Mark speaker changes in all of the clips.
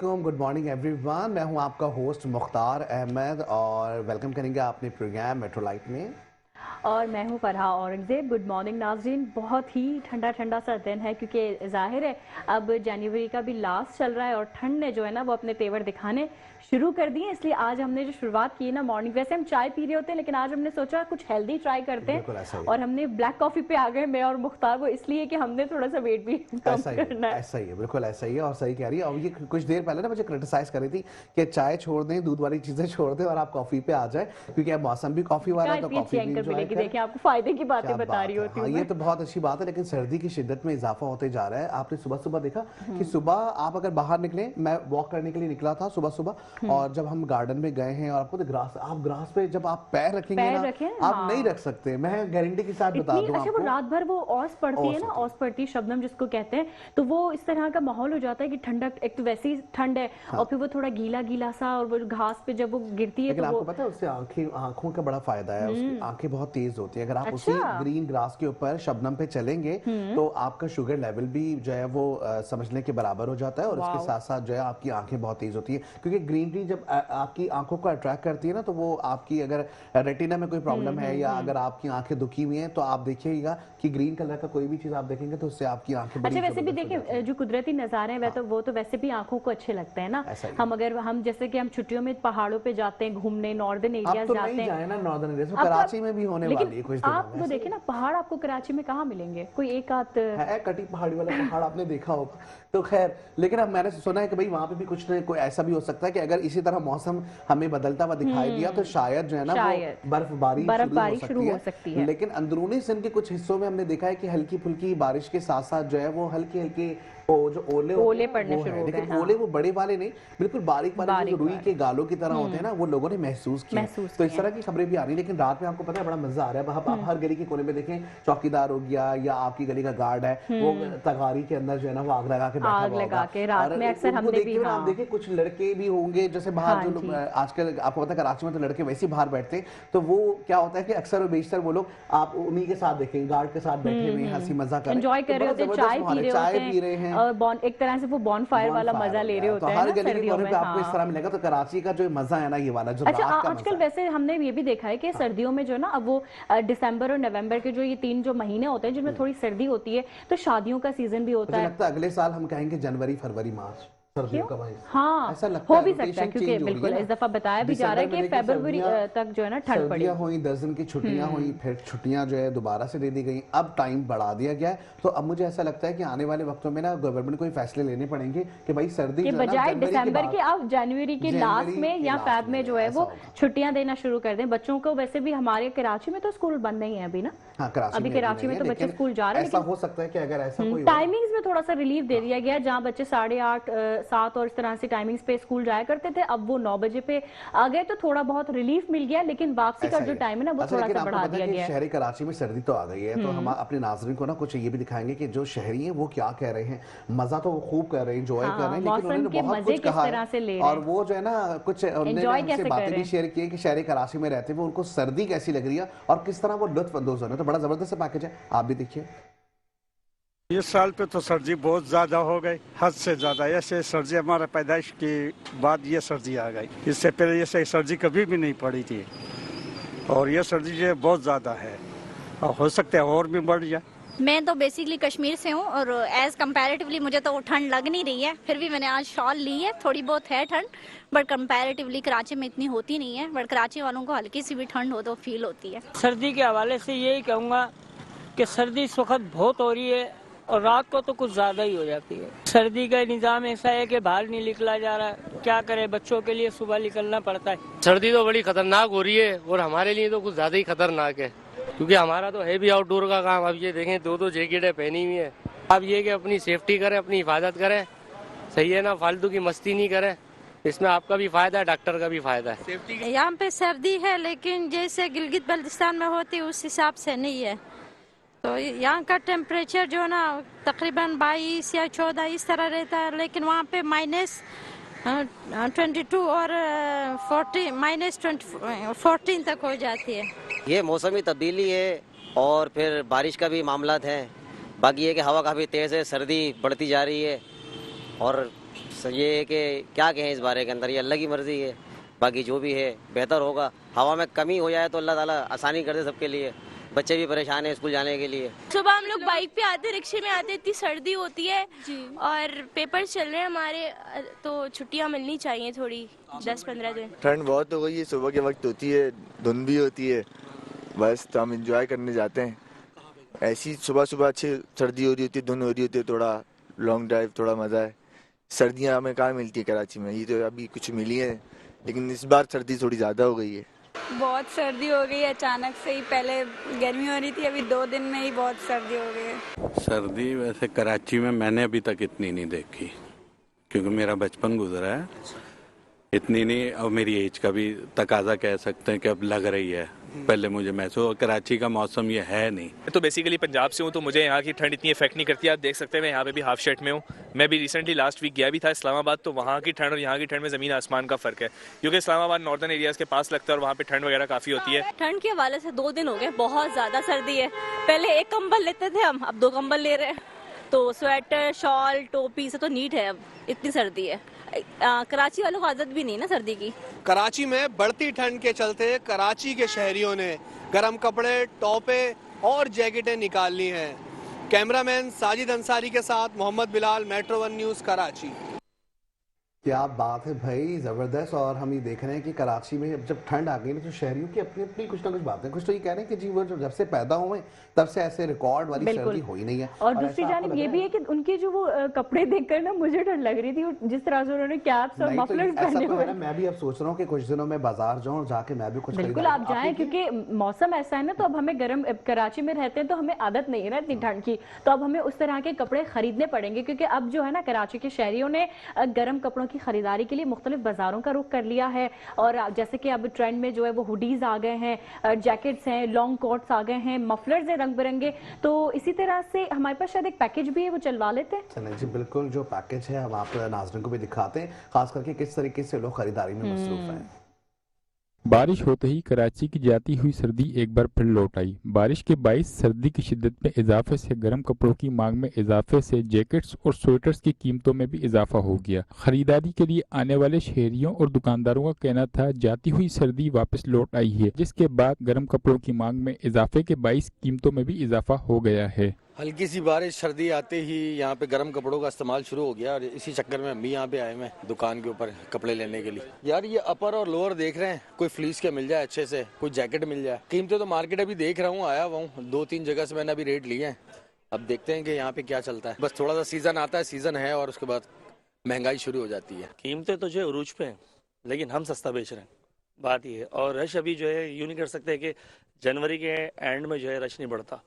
Speaker 1: वालेकुम, good morning everyone. मैं हूं आपका होस्ट मुख्तार अहमद और वेलकम करेंगे आपने प्रोग्राम मेट्रो लाइट में।
Speaker 2: और मैं हूं फरहा औरंगजेब। गुड मॉर्निंग नाज़रीन। बहुत ही ठंडा ठंडा सा दिन है क्योंकि जाहिर है अब जनवरी का भी लास्ट चल रहा है और ठंड ने जो है ना वो अपने तेवर दिखाने शुरू कर दिए। इसलिए आज हमने जो शुरुआत की है ना मॉर्निंग, वैसे हम चाय पी रहे होते हैं लेकिन आज हमने सोचा कुछ हेल्दी ट्राई करते हैं और हमने ब्लैक कॉफ़ी पे आ गए मैं और मुख्तार, वो इसलिए कि हमने थोड़ा सा वेट भी कम करना है।
Speaker 1: ऐसा ही है, बिल्कुल ऐसा ही है और सही कह रही है। और ये कुछ देर पहले ना मुझे क्रिटिसाइज कर रही थी कि चाय छोड़ दें, दूध वाली चीजें छोड़ दें और आप कॉफी पे आ जाए क्योंकि अब मौसम भी कॉफी वाला है तो कॉफी भी एंजॉय करें।
Speaker 2: देखिए आपको फायदे की बातें बता रही होती हूं।
Speaker 1: ये तो बहुत अच्छी बात है, लेकिन सर्दी की शिद्दत में इजाफा होते जा रहा है। आपने सुबह सुबह देखा कि सुबह आप अगर बाहर निकले, मैं वॉक करने के लिए निकला था सुबह सुबह और जब हम गार्डन में गए हैं और आपको तो ग्रास पे जब आप पैर रखेंगे ना आप नहीं रख सकते। मैं गारंटी के साथ बता दूं
Speaker 2: आपको। वो रात भर वो औस पड़ती है ना, औस पड़ती शबनम जिसको कहते हैं, तो वो इस तरह का माहौल हो जाता है कि ठंडक, एक तो वैसी ठंड है और फिर वो थोड़ा गीला गीला सा, और वो घास पे जब वो गिरती है तो
Speaker 1: आपको पता है उससे आंखों का बड़ा फायदा है। उसकी आंखें बहुत तेज होती है। अगर आप उसी ग्रीन ग्रास के ऊपर शबनम पे चलेंगे तो आपका शुगर लेवल भी जो है वो समझने के बराबर हो जाता है और इसके साथ साथ जो है आपकी आंखें बहुत तेज होती है क्योंकि ग्रीनरी जब आपकी आंखों को अट्रैक्ट करती है ना तो वो आपकी अगर रेटिना में कोई प्रॉब्लम है या अगर आपकी आंखें दुखी हुई हैं तो आप देखिएगा कि ग्रीन कलर का कोई भी चीज आप देखेंगे तो उससे आपकी आंखें
Speaker 2: अच्छा वैसे भी देखिए जो कुदरती नजारे हैं वो तो वैसे भी आंखों को अच्छे लगते हैं ना। हम जैसे कि हम छुट्टियों में पहाड़ों पे जाते हैं घूमने, नॉर्दर्न एरियाज जाते हैं
Speaker 1: ना, नॉर्दर्न एरियाज में कराची में भी होने वाली है कुछ दिनों में।
Speaker 2: आप वो देखिए ना पहाड़ आपको कराची में कहाँ मिलेंगे, कोई एक आध
Speaker 1: है कटी पहाड़ी वाला पहाड़ आपने देखा होगा। तो खैर, लेकिन अब मैंने सुना है कि भाई वहां पे भी कुछ न कोई ऐसा भी हो सकता है कि अगर इसी तरह मौसम हमें बदलता हुआ दिखाई दिया तो शायद जो है ना वो बर्फबारी शुरू हो सकती है। लेकिन अंदरूनी सिंध के कुछ हिस्सों में हमने देखा है कि हल्की फुल्की बारिश के साथ साथ जो है वो हल्की हल्की जो ओले
Speaker 2: पड़ने शुरू हो गए।
Speaker 1: लेकिन ओले वो बड़े वाले नहीं, बिल्कुल बारीक बारीक रुई के गालों की तरह होते हैं ना, वो लोगों ने महसूस किया। तो इस तरह की खबरें भी आ रही है। लेकिन रात में आपको पता है बड़ा मजा आ रहा है। आप हर गली के कोने में देखें, चौकीदार हो गया या आपकी गली का गार्ड है वो तगारी के अंदर जो है ना वो आग लगा के बैठा हुआ होगा।
Speaker 2: रात में अक्सर हमने भी
Speaker 1: आप देखें कुछ लड़के भी होंगे जैसे बाहर जो लोग आजकल आपको पता है कराची में तो लड़के वैसे ही बाहर बैठते हैं, तो वो क्या होता है कि अक्सर और बेशतर वो लोग आप उन्हीं के साथ देखेंगे, गार्ड के साथ बैठे हुए हंसी मजाक कर
Speaker 2: एंजॉय कर रहे होते हैं, चाय पी रहे हैं और एक तरह से वो बॉनफायर वाला मजा ले रहे होते हैं।
Speaker 1: हर गली के कोने पे आपको इस तरह मिलेगा। तो कराची का जो मजा है ना ये वाला जो
Speaker 2: अच्छा आजकल वैसे हमने ये भी देखा है कि सर्दियों में जो है ना अब वो दिसंबर और नवंबर के जो ये 3 जो महीने होते हैं जिनमें थोड़ी सर्दी होती है तो शादियों का सीजन भी होता है।
Speaker 1: लगता है अगले साल हम कहेंगे जनवरी फरवरी मार्च सर्दियों का महीना।
Speaker 2: हाँ ऐसा लगता हो भी सकता है क्योंकि बिल्कुल इस दफा बताया भी जा रहा है कि फरवरी तक जो है ना ठंड पड़ी
Speaker 1: हुई, 10 दिन की छुट्टियां हुई, फिर छुट्टियां जो है दोबारा से दे दी गई, अब टाइम बढ़ा दिया गया है। तो अब मुझे ऐसा लगता है कि आने वाले वक्तों में ना गवर्नमेंट को फैसले लेने पड़ेंगे कि भाई सर्दी
Speaker 2: के बजाय दिसंबर के अब जनवरी के लास्ट में या फेब में जो है वो छुट्टियां देना शुरू कर दें बच्चों को। वैसे भी हमारे कराची में तो स्कूल बंद नहीं है अभी ना, अभी कराची में तो बच्चे स्कूल जा रहे हैं।
Speaker 1: ऐसा हो सकता है कि अगर ऐसा कोई
Speaker 2: टाइमिंग्स में थोड़ा सा रिलीफ दे दिया गया, जहाँ बच्चे 8:30 7 और इस तरह से टाइमिंग्स पे स्कूल जाया करते थे अब वो 9 बजे पे आ गए तो थोड़ा बहुत रिलीफ मिल गया। लेकिन वापसी का जो टाइम है ना वो थोड़ा सा बढ़ा दिया गया है।
Speaker 1: शहरी कराची में सर्दी तो आ गई है तो हम अपने नाज़रीन को ना कुछ ये भी दिखाएंगे कि जो शहरी हैं वो क्या कह रहे हैं। मजा तो वो खूब कर रहे हैं, एंजॉय कर रहे हैं, लेकिन उन्होंने बहुत कुछ कहा है और वो जो है ना कुछ उन्होंने बातें भी शेयर की है कि शहरी कराची में रहते हुए उनको सर्दी कैसी लग रही है और किस तरह वो लुत्फ अंदोज हो रहे हैं। तो बड़ा जबरदस्त पैकेज है, आप भी देखिए।
Speaker 3: इस साल पे तो सर्दी बहुत ज़्यादा हो गई, हद से ज़्यादा। ऐसे सर्दी हमारे पैदाइश के बाद ये सर्दी आ गई, इससे पहले ऐसे सर्दी कभी भी नहीं पड़ी थी और ये सर्दी जो है बहुत ज़्यादा है और हो सकता है और भी बढ़ जाए।
Speaker 4: मैं तो बेसिकली कश्मीर से हूँ और एज कंपैरेटिवली मुझे तो ठंड लग नहीं रही है, फिर भी मैंने आज शॉल ली है। थोड़ी बहुत है ठंड बट कंपैरेटिवली कराची में इतनी होती नहीं है, बट कराची वालों को हल्की सी भी ठंड हो तो फील होती है।
Speaker 5: सर्दी के हवाले से यही कहूँगा कि सर्दी इस वक्त बहुत हो रही है और रात को तो कुछ ज़्यादा ही हो जाती है। सर्दी का निज़ाम ऐसा है कि बाहर नहीं निकला जा रहा, क्या करे, बच्चों के लिए सुबह निकलना पड़ता है।
Speaker 6: सर्दी तो बड़ी खतरनाक हो रही है और हमारे लिए तो कुछ ज़्यादा ही खतरनाक है क्योंकि हमारा तो है भी आउटडोर का काम। अब ये देखें 2-2 जैकेटें पहनी हुई है। अब ये कि अपनी सेफ्टी करें, अपनी हिफाजत करें, सही है ना, फालतू की मस्ती नहीं करें। इसमें आपका भी फायदा है, डॉक्टर का भी फायदा है।
Speaker 7: यहाँ पे सर्दी है लेकिन जैसे गिलगित बल्तिस्तान में होती है उस हिसाब से नहीं है। तो यहाँ का टेम्परेचर जो ना तकरीबन 22 या 14 इस तरह रहता है, लेकिन वहाँ पे -22 और -14 तक हो जाती है।
Speaker 8: ये मौसमी तब्दीली है और फिर बारिश का भी मामला है। बाकी ये कि हवा काफ़ी तेज़ है, सर्दी बढ़ती जा रही है और ये है कि क्या कहें इस बारे के अंदर, ये अल्लाह की मर्जी है। बाकी जो भी है बेहतर होगा। हवा में कमी हो जाए तो अल्लाह ताला आसानी कर दे सबके लिए। बच्चे भी परेशान हैं स्कूल जाने के लिए।
Speaker 9: सुबह हम लोग बाइक पे आते, रिक्शे में आते, इतनी सर्दी होती है और पेपर चल रहे हैं हमारे, तो छुट्टियां मिलनी चाहिए थोड़ी, 10-15 दिन।
Speaker 10: ठंड बहुत हो गई है, सुबह के वक्त होती है, धुंध भी होती है, बस तो हम इंजॉय करने जाते हैं। ऐसी सुबह सुबह अच्छी सर्दी हो रही होती है, धुंध हो रही होती है, थोड़ा लॉन्ग ड्राइव, थोड़ा मज़ा है। सर्दियाँ हमें कहाँ मिलती है कराची में, ये तो अभी कुछ मिली है, लेकिन इस बार सर्दी थोड़ी ज़्यादा हो गई है।
Speaker 11: बहुत सर्दी हो गई अचानक से ही, पहले गर्मी हो रही थी, अभी 2 दिन में ही बहुत सर्दी हो गई है।
Speaker 12: सर्दी वैसे कराची में मैंने अभी तक इतनी नहीं देखी, क्योंकि मेरा बचपन गुजरा है। इतनी नहीं, और मेरी एज का भी तकाजा कह सकते हैं कि अब लग रही है। पहले मुझे महसूस, कराची का मौसम ये है नहीं।
Speaker 13: तो बेसिकली पंजाब से हूँ, तो मुझे यहाँ की ठंड इतनी इफेक्ट नहीं करती। आप देख सकते हैं मैं यहाँ पे भी हाफ शर्ट में हूँ। मैं भी रिसेंटली लास्ट वीक गया भी था इस्लामाबाद, तो वहाँ की ठंड और यहाँ की ठंड में ज़मीन आसमान का फ़र्क है, क्योंकि इस्लामाबाद नॉर्दर्न एरियाज़ के पास लगता है और वहाँ पे ठंड वगैरह काफ़ी होती है।
Speaker 9: ठंड के हवाले से 2 दिन हो गए, बहुत ज़्यादा सर्दी है। पहले 1 कंबल लेते थे हम, अब 2 कंबल ले रहे हैं। तो स्वेटर, शॉल, टोपी से तो नीट है, अब इतनी सर्दी है। कराची वालों को आदत भी नहीं ना सर्दी की।
Speaker 14: कराची में बढ़ती ठंड के चलते कराची के शहरियों ने गर्म कपड़े, टोपे और जैकेटें निकाल ली हैं। कैमरामैन साजिद अंसारी के साथ मोहम्मद बिलाल, मेट्रो 1 न्यूज़, कराची।
Speaker 1: क्या बात है भाई, जबरदस्त। और हम ये देख रहे हैं कि कराची में जब ठंड आ गई ना, तो शहरियों की अपनी अपनी कुछ ना कुछ बातें, कुछ तो ये कह रहे हैं कि जी वो जब से पैदा हुए तब से ऐसे रिकॉर्ड वाली सर्दी हुई नहीं है।
Speaker 2: और दूसरी जानिब ये भी है कि उनके जो वो कपड़े देखकर ना मुझे ठंड लग रही थी, जिस तरह से उन्होंने कैप्स और मफलर्स पहने हुए हैं।
Speaker 1: मैं भी अब सोच रहा हूँ कि कुछ दिनों में बाजार जाऊँ, जाके मैं भी कुछ
Speaker 2: बिल्कुल आप जाएं, क्योंकि मौसम ऐसा है ना, तो अब हमें गर्म, कराची में रहते हैं तो हमें आदत नहीं है ना इतनी ठंड की, तो अब हमें उस तरह के कपड़े खरीदने पड़ेंगे, क्योंकि अब जो है ना कराची के शहरियों ने गर्म कपड़ों की खरीदारी के लिए मुख्तलिफ बाजारों का रुख कर लिया है। और जैसे कि अब ट्रेंड में जो है वो हुडीज आ गए हैं, जैकेट्स हैं, लॉन्ग कोट्स आ गए हैं, मफलर्स हैं रंग बिरंगे। तो इसी तरह से हमारे पास शायद एक पैकेज भी है, वो चलवा लेते हैं।
Speaker 1: चलें जी, बिल्कुल जो पैकेज है हम आप नाज़रीन को भी दिखाते हैं, खास करके किस तरीके से लोग खरीदारी में मसरूफ हैं।
Speaker 15: बारिश होते ही कराची की जाती हुई सर्दी एक बार फिर लौट आई। बारिश के बाइस सर्दी की शिद्दत में इजाफे से गर्म कपड़ों की मांग में इजाफे से जैकेट्स और स्वेटर्स की कीमतों में भी इजाफा हो गया। खरीदारी के लिए आने वाले शहरियों और दुकानदारों का कहना था जाती हुई सर्दी वापस लौट आई है, जिसके बाद गर्म कपड़ों की मांग में इजाफे के बाइस कीमतों में भी इजाफा हो गया है।
Speaker 16: हल्की सी बारिश, सर्दी आते ही यहाँ पे गर्म कपड़ों का इस्तेमाल शुरू हो गया और इसी चक्कर में हम भी यहाँ पे आए हैं दुकान के ऊपर कपड़े लेने के लिए। यार ये अपर और लोअर देख रहे हैं, कोई फ्लीस के मिल जाए अच्छे से, कोई जैकेट मिल जाए। कीमतें तो मार्केट अभी देख रहा हूँ, आया हुआ हूँ 2-3 जगह से मैंने अभी रेट लिए हैं। अब देखते हैं कि यहाँ पे क्या चलता है। बस थोड़ा सा सीजन आता है, सीजन है, और उसके बाद महंगाई शुरू हो जाती है।
Speaker 6: कीमतें तो जो है उरूज पे हैं, लेकिन हम सस्ता बेच रहे हैं, बात ये है। और रश अभी जो है यूँ नहीं कर सकते कि जनवरी के एंड में जो है रश नहीं बढ़ता,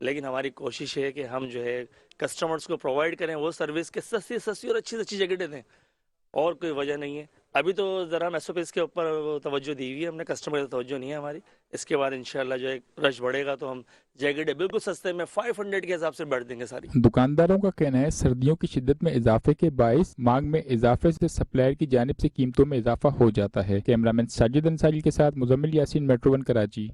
Speaker 6: लेकिन हमारी कोशिश है कि हम जो है कस्टमर्स को प्रोवाइड करें वो सर्विस के सस्ती सस्ती और अच्छी अच्छी जैकेटें दें, और कोई वजह नहीं है। अभी तो ज़रा हम SOPs के ऊपर तवज्जो दी हुई है हमने, कस्टमर की तवज्जो नहीं है हमारी। इसके बाद इंशाल्लाह जो है रश बढ़ेगा तो हम जैकेटें बिल्कुल सस्ते में 500 के हिसाब से बढ़ देंगे सारी।
Speaker 15: दुकानदारों का कहना है सर्दियों की शिद्दत में इजाफे के बाइस मांग में इजाफे से सप्लायर की जानिब से कीमतों में इजाफा हो जाता है। कैमरामैन साजिद अंसारी के साथ मुजम्मिल यासीन, मेट्रो 1 कराची।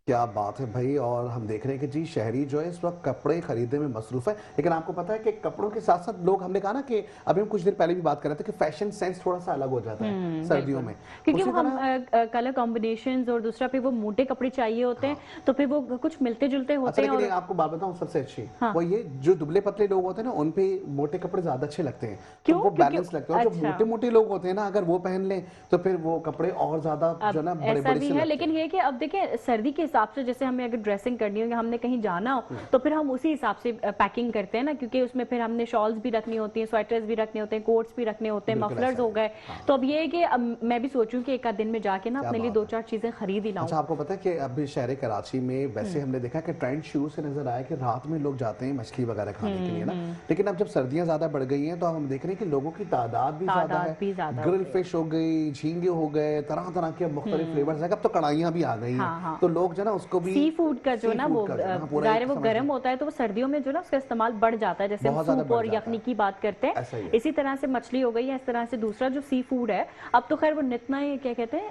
Speaker 1: क्या बात है भाई। और हम देख रहे हैं कि जी शहरी जो है इस वक्त कपड़े खरीदने में मसरूफ है, लेकिन आपको पता है कि कपड़ों के साथ साथ लोग, हमने कहा ना कि अभी हम कुछ देर पहले भी बात कर रहे थे कि फैशन सेंस थोड़ा सा अलग हो जाता है सर्दियों में,
Speaker 2: क्योंकि हम कलर कॉम्बिनेशंस और दूसरा फिर वो मोटे कपड़े चाहिए होते हैं, तो फिर वो कुछ मिलते जुलते होते हैं।
Speaker 1: और आपको बात बताऊं सबसे अच्छी वो ये जो दुबले पतले लोग होते हैं ना, उन पे मोटे कपड़े ज्यादा अच्छे लगते हैं, क्यों वो बैलेंस लगते हैं। जो मोटे मोटे लोग होते हैं ना, अगर वो पहन लें तो फिर वो कपड़े और ज्यादा जो ना बड़े बड़े
Speaker 2: है। लेकिन ये कि अब देखें सर्दी के हिसाब से, जैसे हमें ड्रेसिंग करनी हो, हमने कहीं जाना हो, तो फिर हम उसी हिसाब से पैकिंग करते हैं ना, क्योंकि उसमें फिर हमने शॉल्स भी रखनी होती हैं, स्वेटर्स भी रखने होते हैं, कोट्स भी रखने होते हैं, मफलर्स हो गए। तो अब ये है कि मैं भी सोचूं कि एक आध दिन में जाके ना अपने लिए 2-4 चीजें खरीद ही लाऊं।
Speaker 1: अच्छा, आपको पता है कि अभी शहर कराची में वैसे हमने देखा कि ट्रेंड शुरू से नजर आया कि रात में लोग जाते हैं मछली वगैरह खाने के लिए ना, लेकिन अब जब सर्दियां ज्यादा बढ़ गई हैं तो हम देख रहे हैं कि लोगों की तादाद भी ज्यादा है। ग्रिल फिश हो गई, झींगे हो गए, तरह तरह के मुख्तलिफ फ्लेवर्स हैं। अब तो कढ़ाइयां भी आ गई हैं, तो लोग जो ना उसको भी
Speaker 2: सी फूड का जो ना वो ज़ाहिर है वो गर्म होता है, तो वो सर्दियों में जो ना उसका इस्तेमाल बढ़ जाता है। जैसे हम सूप और यखनी की बात करते हैं, इसी तरह से मछली हो गई है, इस तरह से दूसरा जो सी फूड है, अब तो खैर वो नितना ही क्या कहते हैं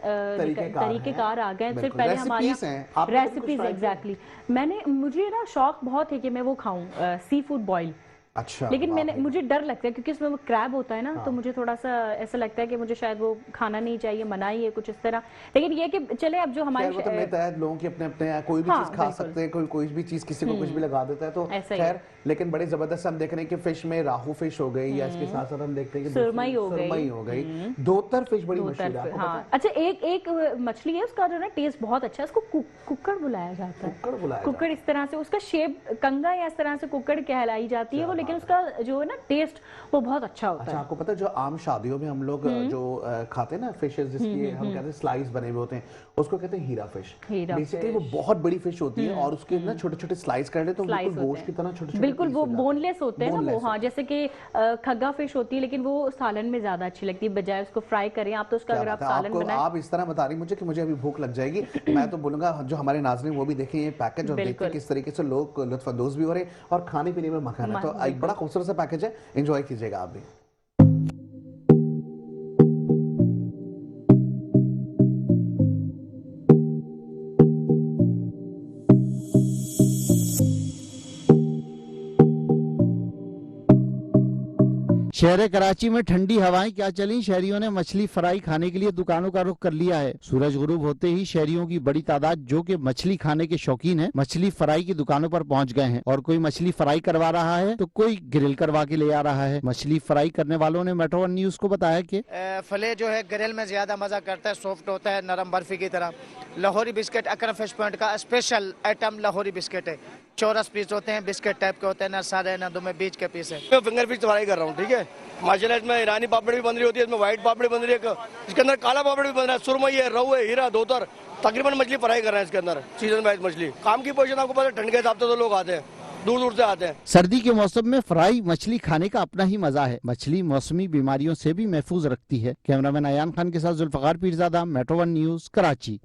Speaker 2: तरीकेकार आ गए। सिर्फ पहले हमारे रेसिपीज, एग्जैक्टली। मुझे ना शौक बहुत है कि मैं वो खाऊं सी फूड बॉयल,
Speaker 1: अच्छा,
Speaker 2: लेकिन मुझे डर लगता है क्योंकि इसमें वो क्रैब होता है ना, तो मुझे थोड़ा सा ऐसा लगता है कि मुझे शायद वो खाना नहीं चाहिए, मनाही है कुछ इस तरह। लेकिन ये कि चले अब जो हमारे
Speaker 1: लोगों के अपने कोई भी चीज खा सकते हैं, कोई भी चीज किसी को कुछ भी लगा देता है, तो खैर। लेकिन बड़े जबरदस्त हम देख रहे हैं कि फिश में राहू फिश हो गई, या इसके साथ साथ हम देखते हैं कि
Speaker 2: सुरमई हो गई,
Speaker 1: धोतर फिश बड़ी मशहूर है।
Speaker 2: हाँ। अच्छा, एक मछली है उसका जो ना टेस्ट बहुत अच्छा है, उसको कुक्कड़ बुलाया जाता है। कुक्कड़ इस तरह से उसका शेप कंगा या इस तरह से कुक्कड़ कहलाई जाती है वो, लेकिन उसका जो है ना टेस्ट वो बहुत अच्छा होता है।
Speaker 1: आपको पता है जो आम शादियों में हम लोग जो खाते हैं ना फिशेस, जिसकी हम कहते हैं स्लाइस बने हुए होते हैं, उसको कहते हैं हीरा फिश। बेसिकली वो बहुत बड़ी फिश होती है और उसके ना छोटे छोटे स्लाइस कर ले तो बिल्कुल गोश्त की तरह छोटे,
Speaker 2: बिल्कुल वो बोनलेस होते हैं ना वो। हाँ, जैसे कि खग्गा फिश होती है, लेकिन वो सालन में ज्यादा अच्छी लगती है, बजाय उसको फ्राई करें आप तो उसका अगर आप सालन बनाएं।
Speaker 1: आप इस तरह बता रही मुझे कि मुझे अभी भूख लग जाएगी। मैं तो बोलूंगा जो हमारे नाज़रीन वो भी देखें ये पैकेज और देखें किस तरीके से लोग लुत्फानंदोज़ भी हो रहे हैं और खाने पीने में मखाना। तो एक बड़ा खूबसूरत सा पैकेज है, एंजॉय कीजिएगा आप भी।
Speaker 17: शहर कराची में ठंडी हवाएं क्या चली, शहरियों ने मछली फ्राई खाने के लिए दुकानों का रुख कर लिया है। सूरज गुरूब होते ही शहरियों की बड़ी तादाद जो कि मछली खाने के शौकीन हैं, मछली फ्राई की दुकानों पर पहुंच गए हैं और कोई मछली फ्राई करवा रहा है तो कोई ग्रिल करवा के ले आ रहा है। मछली फ्राई करने वालों ने मेट्रो वन न्यूज को बताया कि
Speaker 18: फले जो है ग्रिल में ज्यादा मजा करता है, सॉफ्ट होता है, नरम बर्फी की तरह। लाहौरी बिस्किट अकरम फिश पॉइंट का स्पेशल आइटम लाहौरी बिस्किट है। चौरस पीस होते हैं, बिस्किट टाइप के होते हैं, ना सादे ना दो में बीच के पीस है।
Speaker 19: मैं फिंगर फिश फ्राई कर रहा हूँ, ठीक है। माशाल्लाह इसमें ईरानी पापड़ी भी बन रही होती है, इसमें व्हाइट पापड़ी बन रही है, इसके अंदर काला पापड़ी भी बन रहा है, सुरमई है, रहू है, हीरा, धोतर, तकरीबन मछली फ्राई कर रहे हैं इसके अंदर। सीजन वाइज मछली काम की पोजीशन आपको पता है, ठंड के हिसाब से तो लोग आते हैं, दूर दूर से आते हैं।
Speaker 17: सर्दी के मौसम में फ्राई मछली खाने का अपना ही मजा है। मछली मौसमी बीमारियों से भी महफूज रखती है। कैमरामैन अयान खान के साथ Zulfikar Pirzada, metro one news, Karachi.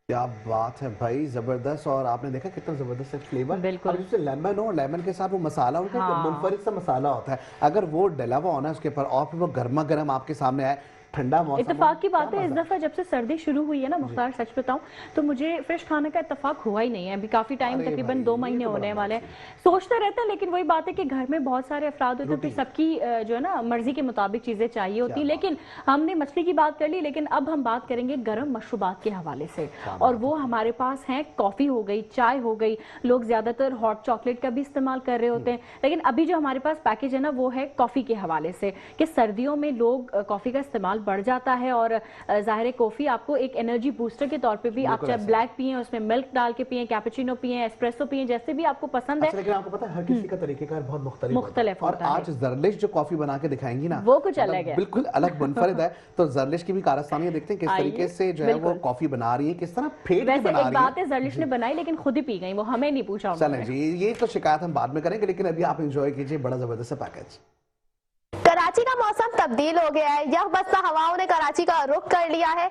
Speaker 1: क्या बात है भाई, जबरदस्त। और आपने देखा कितना जबरदस्त है फ्लेवर।
Speaker 2: बिल्कुल।
Speaker 1: जैसे लेमन हो, लेमन के साथ वो मसाला होता है, मुनफरिद सा मसाला होता है, अगर वो डला हुआ होना है उसके ऊपर और फिर वो गर्मा गर्म आपके सामने आए, ठंडा मौसम।
Speaker 2: इत्तेफाक की बात है इस दफा जब से सर्दी शुरू हुई है ना मुख्तार, सच बताऊं तो मुझे फिश खाने का इत्तेफाक हुआ ही नहीं है। अभी काफी टाइम, तकरीबन 2 महीने होने वाले हैं। सोचते रहते हैं, लेकिन वही बात है कि घर में बहुत सारे अफराद होते हैं, फिर सबकी जो है ना मर्जी के मुताबिक चीजें चाहिए होती। लेकिन हमने मछली की बात कर ली, लेकिन अब हम बात करेंगे गर्म मशरूबात के हवाले से, और वो हमारे पास है कॉफी हो गई, चाय हो गई। लोग ज्यादातर हॉट चॉकलेट का भी इस्तेमाल कर रहे होते हैं, लेकिन अभी जो हमारे पास पैकेज है ना वो है कॉफी के हवाले से, कि सर्दियों में लोग कॉफी का इस्तेमाल बढ़ जाता है। और जाहिर है कॉफी आपको एक एनर्जी बूस्टर के तौर पे भी, आप चाहे ब्लैक पिए, उसमें मिल्क डाल के पिए, कैपुचिनो पिए, एस्प्रेसो पिए, जैसे भी आपको पसंद है।
Speaker 1: लेकिन आपको पता है हर किसी का तरीकेकार बहुत
Speaker 2: मुख्तलिफ
Speaker 1: होता है। और आज जरलिश जो कॉफी बना के दिखाएंगी ना,
Speaker 2: वो कुछ अलग है,
Speaker 1: बिल्कुल अलग मुनफरिद है। तो जरलिश की भी कारस्तानी देखते हैं किस तरीके से जो है वो कॉफी बना रही है, किस तरह फेंट के बना रही है।
Speaker 2: बात है जरलिश ने बनाई, लेकिन खुद ही पी गई, वो हमें नहीं पूछा।
Speaker 1: चलें जी, ये तो शिकायत हम बाद में करेंगे, लेकिन अभी आप एंजॉय कीजिए बड़ा जबरदस्त पैकेज।
Speaker 20: कराची का मौसम तब्दील हो गया है, यकबस्ता हवाओं ने कराची का रुख कर लिया है।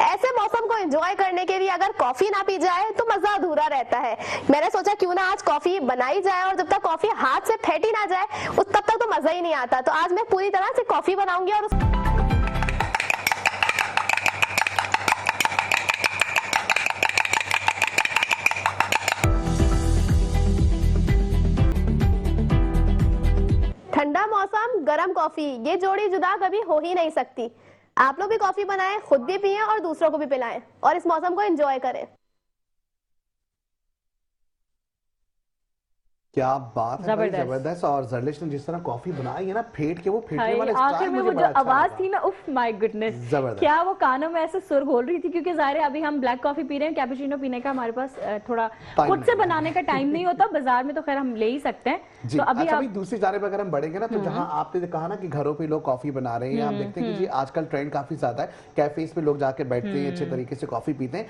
Speaker 20: ऐसे मौसम को एंजॉय करने के लिए अगर कॉफी ना पी जाए तो मजा अधूरा रहता है। मैंने सोचा क्यों ना आज कॉफी बनाई जाए, और जब तक कॉफी हाथ से फेंटी ना जाए तब तक तो मजा ही नहीं आता। तो आज मैं पूरी तरह से कॉफी बनाऊंगी और ठंडा मौसम, गरम कॉफी, ये जोड़ी जुदा कभी हो ही नहीं सकती। आप लोग भी कॉफी बनाएं, खुद भी पिएं और दूसरों को भी पिलाएं, और इस मौसम को एंजॉय करें।
Speaker 1: क्या बात है भाई, जबरदस्त। और जरलिश ने जिस तरह कॉफी बनाई है ना, फेंट के, वो फेंटने वाले
Speaker 2: आखिर में वो जो आवाज थी ना, उफ माय गुडनेस, क्या वो कानों में ऐसे सुर घोल रही थी। क्योंकि जाहिर है अभी हम ब्लैक कॉफी पी रहे हैं, कैपुचिनो पीने का हमारे पास थोड़ा खुद से बनाने का टाइम नहीं होता, बाजार में तो खैर हम ले ही सकते हैं।
Speaker 1: तो अभी अच्छा, दूसरी जानिब अगर हम बढ़ेंगे ना, तो जहां आपने कहा ना कि घरों पे लोग कॉफी बना रहे हैं, आप देखते हैं कि जी आजकल ट्रेंड काफी ज्यादा है, कैफेज पे लोग जाके बैठते हैं, अच्छे तरीके से कॉफी पीते हैं,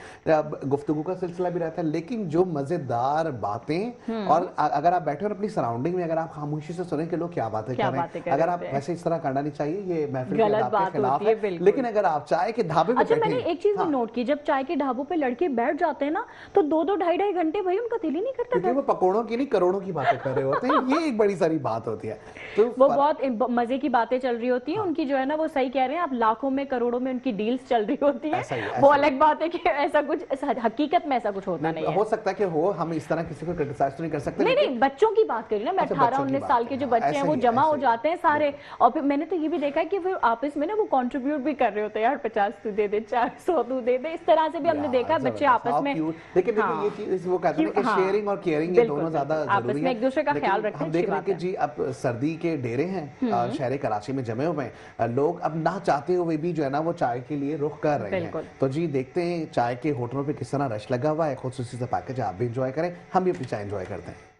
Speaker 1: गुफ्तगू का सिलसिला भी रहता है। लेकिन जो मजेदार बातें, और अगर आप बैठे और अपनी सराउंडिंग में अगर आप खामोशी से सुने कि लोग क्या बातें कर रहे हैं, अगर आप वैसे इस तरह करना नहीं चाहिए, ये महफिल के आदाब के खिलाफ है। लेकिन अगर आप चाय के ढाबे पे,
Speaker 2: अच्छा मैंने एक चीज नोट की, जब चाय के ढाबों पे लड़के बैठ जाते हैं ना, तो 2-2, 2.5 घंटे भाई उनका दिल ही नहीं करता,
Speaker 1: क्योंकि वो पकौड़ों की नहीं करोड़ों की बातें कर रहे होते हैं। ये एक बड़ी सारी बात होती है,
Speaker 2: तो वो बहुत मजे की बातें चल रही होती है उनकी, जो है ना वो सही कह रहे हैं आप, लाखों में करोड़ों में उनकी डील्स चल रही होती है। वो अलग बात है कि ऐसा कुछ हकीकत में ऐसा कुछ होता नहीं है।
Speaker 1: हो सकता है कि हो, हम इस तरह किसी को क्रिटिसाइज तो नहीं कर सकते।
Speaker 2: नहीं, बच्चों की बात करी ना मैं, 18-19 साल के जो बच्चे हैं वो जमा हो जाते हैं सारे, और फिर मैंने तो ये भी देखा है कि फिर आपस में ना वो कंट्रीब्यूट भी कर रहे होते हैं, यार 50 तू दे दे, 400 तू दे दे, इस तरह से भी हमने देखा बच्चे आपस में।
Speaker 1: लेकिन ये चीज वो कहते हैं कि शेयरिंग और केयरिंग ये दोनों ज्यादा
Speaker 2: आपस में एक दूसरे का ख्याल रखते हैं।
Speaker 1: हम देख रहे हैं कि जी अब सर्दी के डेरे हैं शहर कराची में जमे हुए हैं, लोग अब ना चाहते हुए भी जो है ना वो चाय के लिए रुख कर रहे हैं। तो जी देखते हैं चाय के होटलों पे किस तरह रश लगा हुआ है, खुसूसी से पैकेज आप भी इंजॉय करें, हम भी अपनी चाय इंजॉय करते हैं।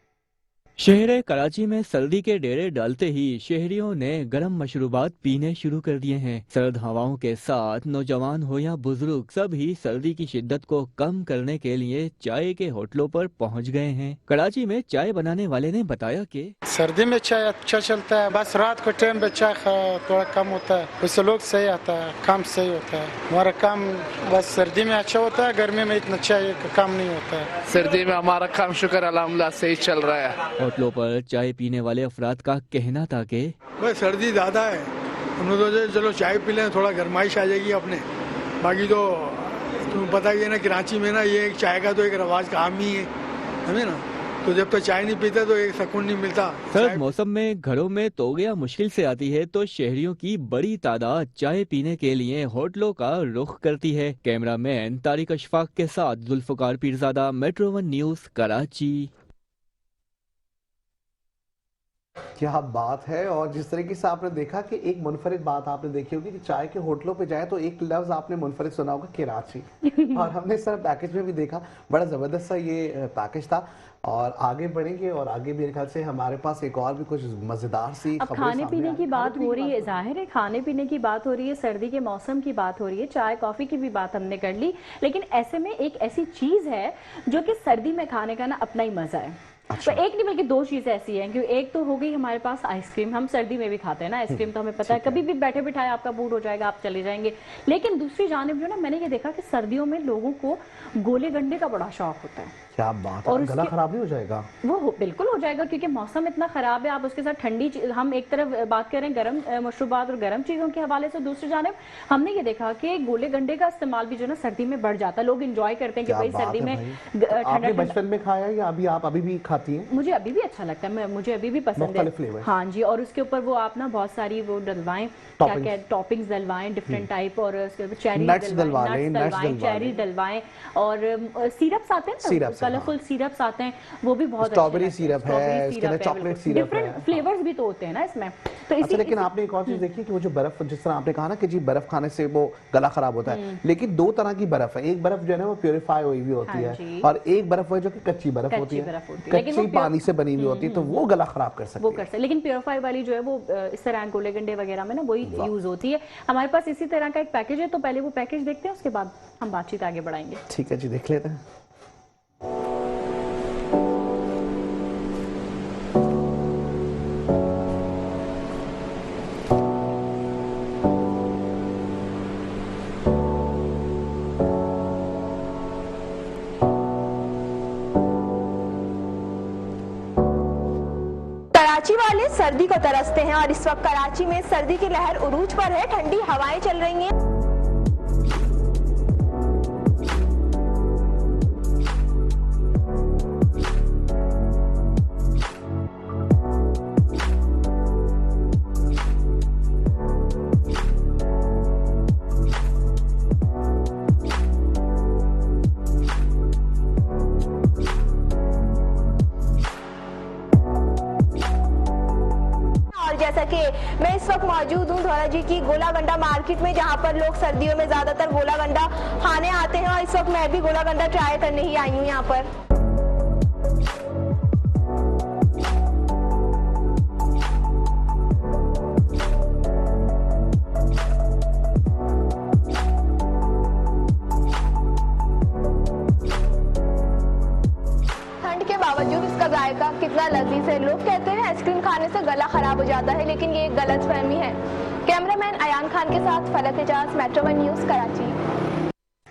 Speaker 21: शहर कराची में सर्दी के डेरे डालते ही शहरियों ने गर्म मशरूबात पीने शुरू कर दिए हैं। सर्द हवाओं के साथ नौजवान हो या बुजुर्ग सभी सर्दी की शिद्दत को कम करने के लिए चाय के होटलों पर पहुंच गए हैं। कराची में चाय बनाने वाले ने बताया कि
Speaker 22: सर्दी में चाय अच्छा चलता है, बस रात को टाइम पे चाय थोड़ा कम होता है, उससे लोग सही आता है, काम सही होता है। हमारा काम बस सर्दी में अच्छा होता है, गर्मी में इतना चाय काम नहीं होता है।
Speaker 23: सर्दी में हमारा काम शुक्र अल्हम्दुलिल्लाह सही चल रहा है।
Speaker 21: होटलों पर चाय पीने वाले अफराद का कहना था कि
Speaker 22: भाई सर्दी ज्यादा है, उन्होंने सोचा चलो चाय पी लें, थोड़ा गरमाइश आ जाएगी अपने। बाकी तो तुम्हें पता ही है ना कराची में ना ये चाय का तो एक रवाज काम ही है ना, तो जब तक चाय नहीं पीते तो एक सुकून नहीं मिलता।
Speaker 21: सर्द मौसम में घरों में तोगया मुश्किल से आती है तो शहरियों की बड़ी तादाद चाय पीने के लिए होटलों का रुख करती है। कैमरामैन तारिक अशफाक के साथ जुल्फकार पीरजादा, मेट्रो 1 न्यूज, कराची।
Speaker 1: क्या बात है। और जिस तरीके से आपने देखा कि एक मुनफरिद बात आपने देखी होगी कि चाय के होटलों पे जाए तो एक लफ्ज आपने मुनफरिद सुना होगा कराची और हमने इस तरह पैकेज में भी देखा, बड़ा जबरदस्त सा ये पैकेज था। और आगे बढ़ेंगे और आगे मेरे ख्याल से हमारे पास एक और भी कुछ मजेदार सी
Speaker 2: अब खाने पीने की बात हो रही है, जाहिर है खाने पीने की बात हो रही है, सर्दी के मौसम की बात हो रही है, चाय कॉफी की भी बात हमने कर ली, लेकिन ऐसे में एक ऐसी चीज है जो कि सर्दी में खाने का ना अपना ही मजा है। तो एक नहीं बल्कि दो चीजें ऐसी हैं, क्योंकि एक तो हो गई हमारे पास आइसक्रीम, हम सर्दी में भी खाते हैं ना आइसक्रीम, तो हमें पता है कभी भी बैठे बिठाए आपका मूड हो जाएगा, आप चले जाएंगे। लेकिन दूसरी जानिब जो ना मैंने ये देखा कि सर्दियों में लोगों को गोले गंडे का बड़ा शौक होता है।
Speaker 1: क्या बात है, गला खराब नहीं हो जाएगा? वो
Speaker 2: बिल्कुल हो जाएगा, क्योंकि मौसम इतना खराब है। आप उसके साथ ठंडी, हम एक तरफ बात कर रहे हैं गर्म मशरूबात और गर्म चीजों के हवाले से, दूसरी जानिब हमने ये देखा कि गोले गंडे का इस्तेमाल भी जो ना सर्दी में बढ़ जाता है। लोग इंजॉय करते हैं कि भाई सर्दी में
Speaker 1: ठंडा। बचपन में खाया या अभी आप अभी भी खाती हैं?
Speaker 2: मुझे अभी भी अच्छा लगता है, मुझे अभी भी पसंद है। हाँ जी, और उसके ऊपर वो आप ना बहुत सारी वो डलवाएं, क्या क्या टॉपिंग्स डलवाएं डिफरेंट टाइप, और उसके ऊपर चेरी डलवाएं, चेरी डलवाएं, और सीरप्स आते हैं ना, कलरफुल सीरप्स आते हैं, वो भी बहुत
Speaker 1: स्ट्रॉबेरी सिरप है, इसके अंदर चॉकलेट सिरप है,
Speaker 2: डिफरेंट फ्लेवर्स भी तो होते हैं ना इसमें। तो
Speaker 1: अच्छा, लेकिन आपने एक और चीज देखी कि वो जो बर्फ, जिस तरह आपने कहा ना कि जी बर्फ खाने से वो गला खराब होता है, लेकिन दो तरह की बर्फ है। एक बर्फ जो है ना वो प्योरीफाई हुई हुई होती है, और एक बर्फ है जो कि कच्ची बर्फ होती है, कच्ची पानी से बनी हुई होती है, तो वो गला खराब कर सकती है।
Speaker 2: लेकिन प्योरीफाई वाली जो है वो इस तरह गोले गंडे वगैरह में ना वही यूज होती है। हमारे पास इसी तरह का एक पैकेज है, तो पहले वो पैकेज देखते हैं, उसके बाद हम बातचीत आगे बढ़ाएंगे।
Speaker 1: ठीक है जी, देख लेते हैं।
Speaker 20: कराची वाले सर्दी को तरसते हैं और इस वक्त कराची में सर्दी की लहर उरूज पर है, ठंडी हवाएं चल रही हैं। जैसा कि मैं इस वक्त मौजूद हूँ धौलाजी की गोला गंडा मार्केट में, जहाँ पर लोग सर्दियों में ज्यादातर गोला गंडा खाने आते हैं, और इस वक्त मैं भी गोला गंडा ट्राई करने ही आई हूँ यहाँ पर। बावजूद इसका जायका कितना लजीज है। लोग कहते हैं आइसक्रीम खाने से गला खराब हो जाता है, लेकिन ये एक गलतफहमी है। कैमरामैन अयान खान के साथ फलक एजाज, मेट्रो 1 न्यूज, कराची।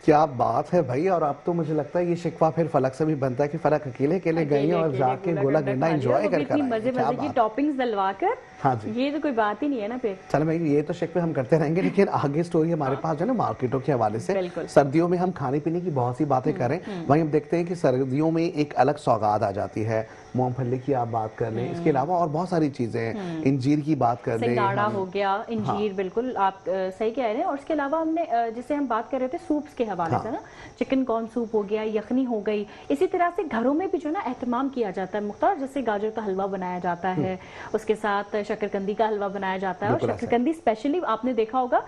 Speaker 1: क्या बात है भाई। और अब तो मुझे लगता है ये शिकवा फिर फलक से भी बनता है कि फलक अकेले अकेले गई है और जाके गोला गंडा एंजॉय कर कर
Speaker 2: मजे मजे की टॉपिंग्स डलवा कर।
Speaker 1: हाँ जी,
Speaker 2: ये तो कोई बात ही नहीं है ना फिर।
Speaker 1: चलो भाई ये तो शिकवे हम करते रहेंगे, लेकिन आगे स्टोरी हमारे पास जो है ना मार्केटों के हवाले से। सर्दियों में हम खाने पीने की बहुत सी बातें करें, वहीं हम देखते हैं कि सर्दियों में एक अलग सौगात आ जाती है। मूंगफली की आप बात कर लें, इसके अलावा और बहुत सारी चीजें हैं, इंजीर की बात कर लें,
Speaker 2: सिंगाड़ा हो गया, इंजीर, बिल्कुल आप सही कह रहे हैं। और इसके अलावा हमने जैसे हम बात कर रहे थे सूप्स के हवाले से ना, चिकन कॉर्न सूप हो गया, यखनी हो गई। इसी तरह से घरों में भी जो ना एहतमाम किया जाता है मुख्तार, जैसे गाजर का हलवा बनाया जाता है, उसके साथ शकरकंदी का हलवा बनाया जाता है। और शकरकंदी स्पेशली आपने देखा होगा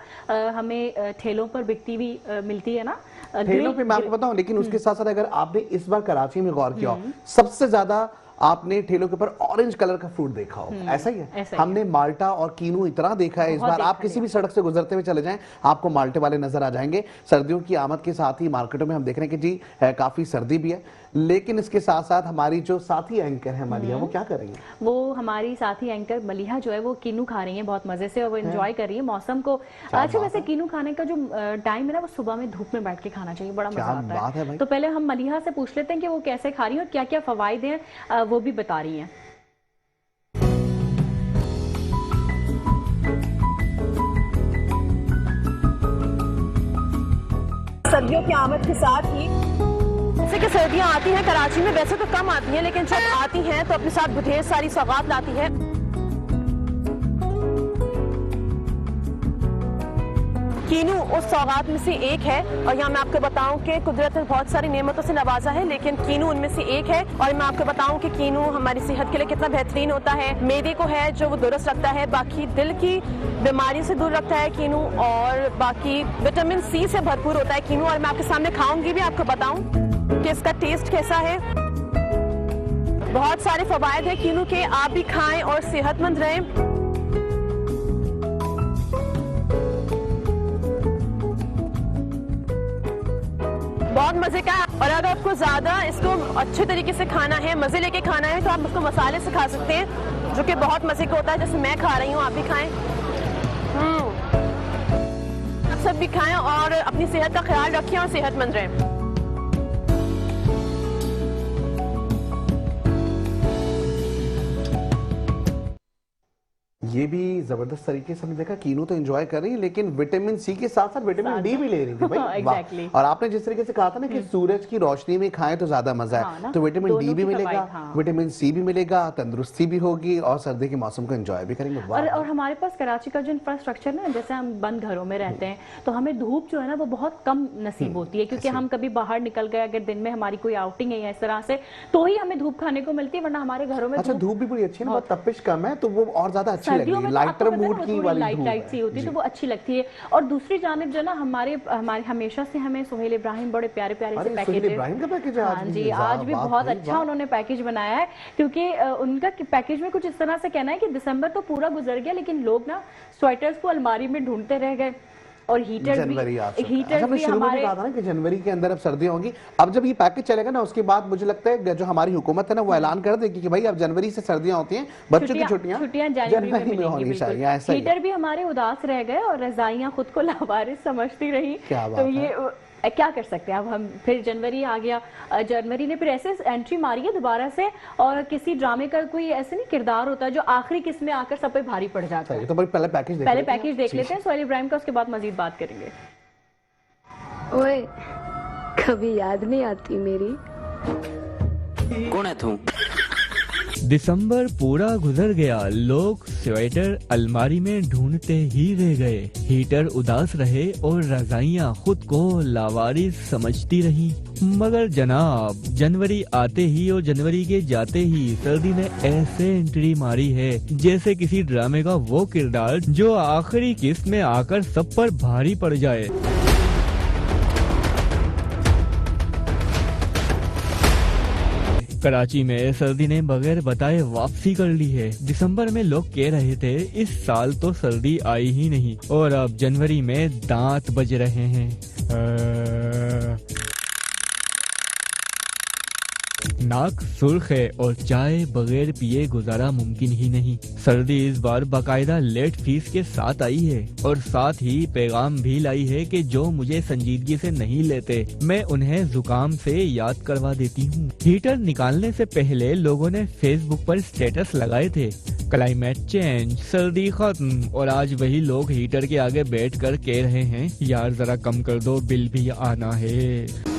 Speaker 2: हमें ठेलों पर बिकती भी मिलती है ना,
Speaker 1: ठेलों पे मैं आपको बताऊं। लेकिन उसके साथ साथ अगर आपने इस बार कराची में गौर किया, सबसे ज्यादा आपने ठेलों के ऊपर ऑरेंज कलर का फ्रूट देखा हो, ऐसा ही है। हमने माल्टा और कीनू इतना देखा है इस बार। आप किसी भी सड़क से गुजरते हुए चले जाएं, आपको माल्टे वाले नजर आ जाएंगे। सर्दियों की आमद के साथ ही मार्केटों में हम देख रहे हैं कि जी काफी सर्दी भी है, लेकिन इसके साथ साथ हमारी जो साथी एंकर है मलिहा, वो क्या कर रही है?
Speaker 2: वो हमारी साथी एंकर मलिहा जो है वो कीनू खा रही है बहुत मजे से, और वो एंजॉय कर रही है मौसम को। अच्छा, वैसे कीनू खाने का जो टाइम है ना, वो सुबह में धूप में बैठ के खाना चाहिए, बड़ा मजा आता है। तो पहले हम मलिहा से पूछ लेते हैं कि वो कैसे खा रही है और क्या क्या फवायद हैं वो भी बता रही है।
Speaker 3: सर्दियों की आमद के साथ ही जैसे कि सर्दियां आती हैं कराची में, वैसे तो कम आती हैं, लेकिन जब आती हैं तो अपने साथ ढेर सारी सौगात लाती है। कीनू उस सौगात में से एक है, और यहाँ मैं आपको बताऊं कि कुदरत ने बहुत सारी नेमतों से नवाजा है, लेकिन कीनू उनमें से एक है। और मैं आपको बताऊं कि कीनू हमारी सेहत के लिए कितना बेहतरीन होता है। मैदे को है जो वो दुरुस्त रखता है, बाकी दिल की बीमारी से दूर रखता है कीनू, और बाकी विटामिन सी से भरपूर होता है कीनू। और मैं आपके सामने खाऊंगी भी, आपको बताऊं कि इसका टेस्ट कैसा है। बहुत सारे फवायद है कीनू के, आप भी खाएं और सेहतमंद रहें। बहुत मजे का है। और अगर आपको ज्यादा इसको अच्छे तरीके से खाना है, मजे लेके खाना है, तो आप इसको मसाले से खा सकते हैं, जो कि बहुत मजे का होता है, जैसे मैं खा रही हूँ, आप भी खाएं। आप सब भी खाएं और अपनी सेहत का ख्याल रखें और सेहतमंद रहें।
Speaker 1: ये भी जबरदस्त तरीके से हमने देखा, कीनू तो एंजॉय कर रही है, लेकिन विटामिन सी के साथ साथ विटामिन डी भी ले रही थी भाई।
Speaker 2: exactly.
Speaker 1: और आपने जिस तरीके से कहा था ना कि सूरज की रोशनी में खाएं तो ज्यादा मजा है, तो विटामिन डी भी मिलेगा, विटामिन सी भी मिलेगा, तंदुरुस्ती भी होगी और सर्दी के मौसम को एंजॉय भी करेंगे।
Speaker 2: और हमारे पास कराची का जो इंफ्रास्ट्रक्चर ना, जैसे हम बंद घरों में रहते हैं, तो हमें धूप जो है ना वो बहुत कम नसीब होती है, क्योंकि हम कभी बाहर निकल गए, अगर दिन में हमारी कोई आउटिंग है या इस तरह से, तो ही हमें धूप खाने को मिलती है, वरना हमारे घरों में
Speaker 1: धूप भी बड़ी अच्छी है, बहुत तपिश कम है, तो वो और ज्यादा अच्छी लगेगी, लाइटर मूड की वाली
Speaker 2: लाइट सी होती है, तो वो अच्छी लगती है। और दूसरी जानिब जो ना हमारे हमेशा से हमें सोहेल इब्राहिम बड़े प्यारे प्यारे से पैकेज है। हाँ जी, आज भी बहुत अच्छा उन्होंने पैकेज बनाया है, क्योंकि उनका पैकेज में कुछ इस तरह से कहना है कि दिसंबर तो पूरा गुजर गया, लेकिन लोग ना स्वेटर्स को अलमारी में ढूंढते रह गए, और हीटर भी
Speaker 1: हमारे कहा था ना कि जनवरी के अंदर अब सर्दियां होंगी। अब जब ये पैकेज चलेगा ना, उसके बाद मुझे लगता है जो हमारी हुकूमत है ना, वो ऐलान कर देगी कि भाई अब जनवरी से सर्दियां होती हैं, बच्चों की छुट्टियां जनवरी में होनी चाहिए। ऐसा
Speaker 2: हीटर भी हमारे उदास रह गए और रजाइयां खुद को लावारिस समझती रही। तो ये क्या कर सकते हैं अब हम। फिर जनवरी आ गया, जनवरी ने फिर ऐसे एंट्री मारी है दोबारा से, और किसी ड्रामे का कोई ऐसे नहीं किरदार होता है जो आखिरी किस्त में आकर सब पे भारी पड़ जाता है।
Speaker 1: तो पहले पैकेज
Speaker 2: देख लेते हैं सोहेल इब्राहिम का, उसके बाद मजीद बात करेंगे।
Speaker 4: ओए, कभी याद नहीं आती मेरी?
Speaker 21: कौन है तू? दिसंबर पूरा गुजर गया, लोग स्वेटर अलमारी में ढूंढते ही रह गए, हीटर उदास रहे और रजाइयाँ खुद को लावारिस समझती रही। मगर जनाब, जनवरी आते ही और जनवरी के जाते ही सर्दी ने ऐसे एंट्री मारी है जैसे किसी ड्रामे का वो किरदार जो आखिरी किस्त में आकर सब पर भारी पड़ जाए। कराची में सर्दी ने बगैर बताए वापसी कर ली है। दिसंबर में लोग कह रहे थे इस साल तो सर्दी आई ही नहीं, और अब जनवरी में दांत बज रहे हैं। नाक सुर्ख है और चाय बगैर पिए गुजारा मुमकिन ही नहीं। सर्दी इस बार बाकायदा लेट फीस के साथ आई है और साथ ही पैगाम भी लाई है कि जो मुझे संजीदगी से नहीं लेते मैं उन्हें जुकाम से याद करवा देती हूँ। हीटर निकालने से पहले लोगों ने फेसबुक पर स्टेटस लगाए थे, क्लाइमेट चेंज, सर्दी खत्म, और आज वही लोग हीटर के आगे बैठकर कह रहे हैं यार जरा कम कर दो, बिल भी आना है।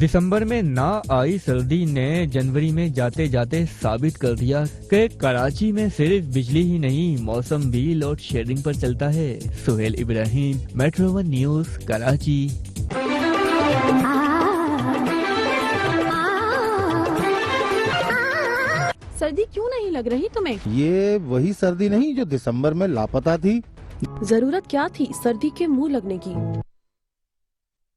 Speaker 21: दिसंबर में ना आई सर्दी ने जनवरी में जाते जाते साबित कर दिया कि कराची में सिर्फ बिजली ही नहीं मौसम भी लोड शेडिंग पर चलता है। Suhail Ibrahim, metro 1 news, Karachi.
Speaker 3: सर्दी क्यों नहीं लग रही तुम्हें?
Speaker 17: ये वही सर्दी नहीं जो दिसंबर में लापता थी।
Speaker 3: जरूरत क्या थी सर्दी के मुंह लगने की?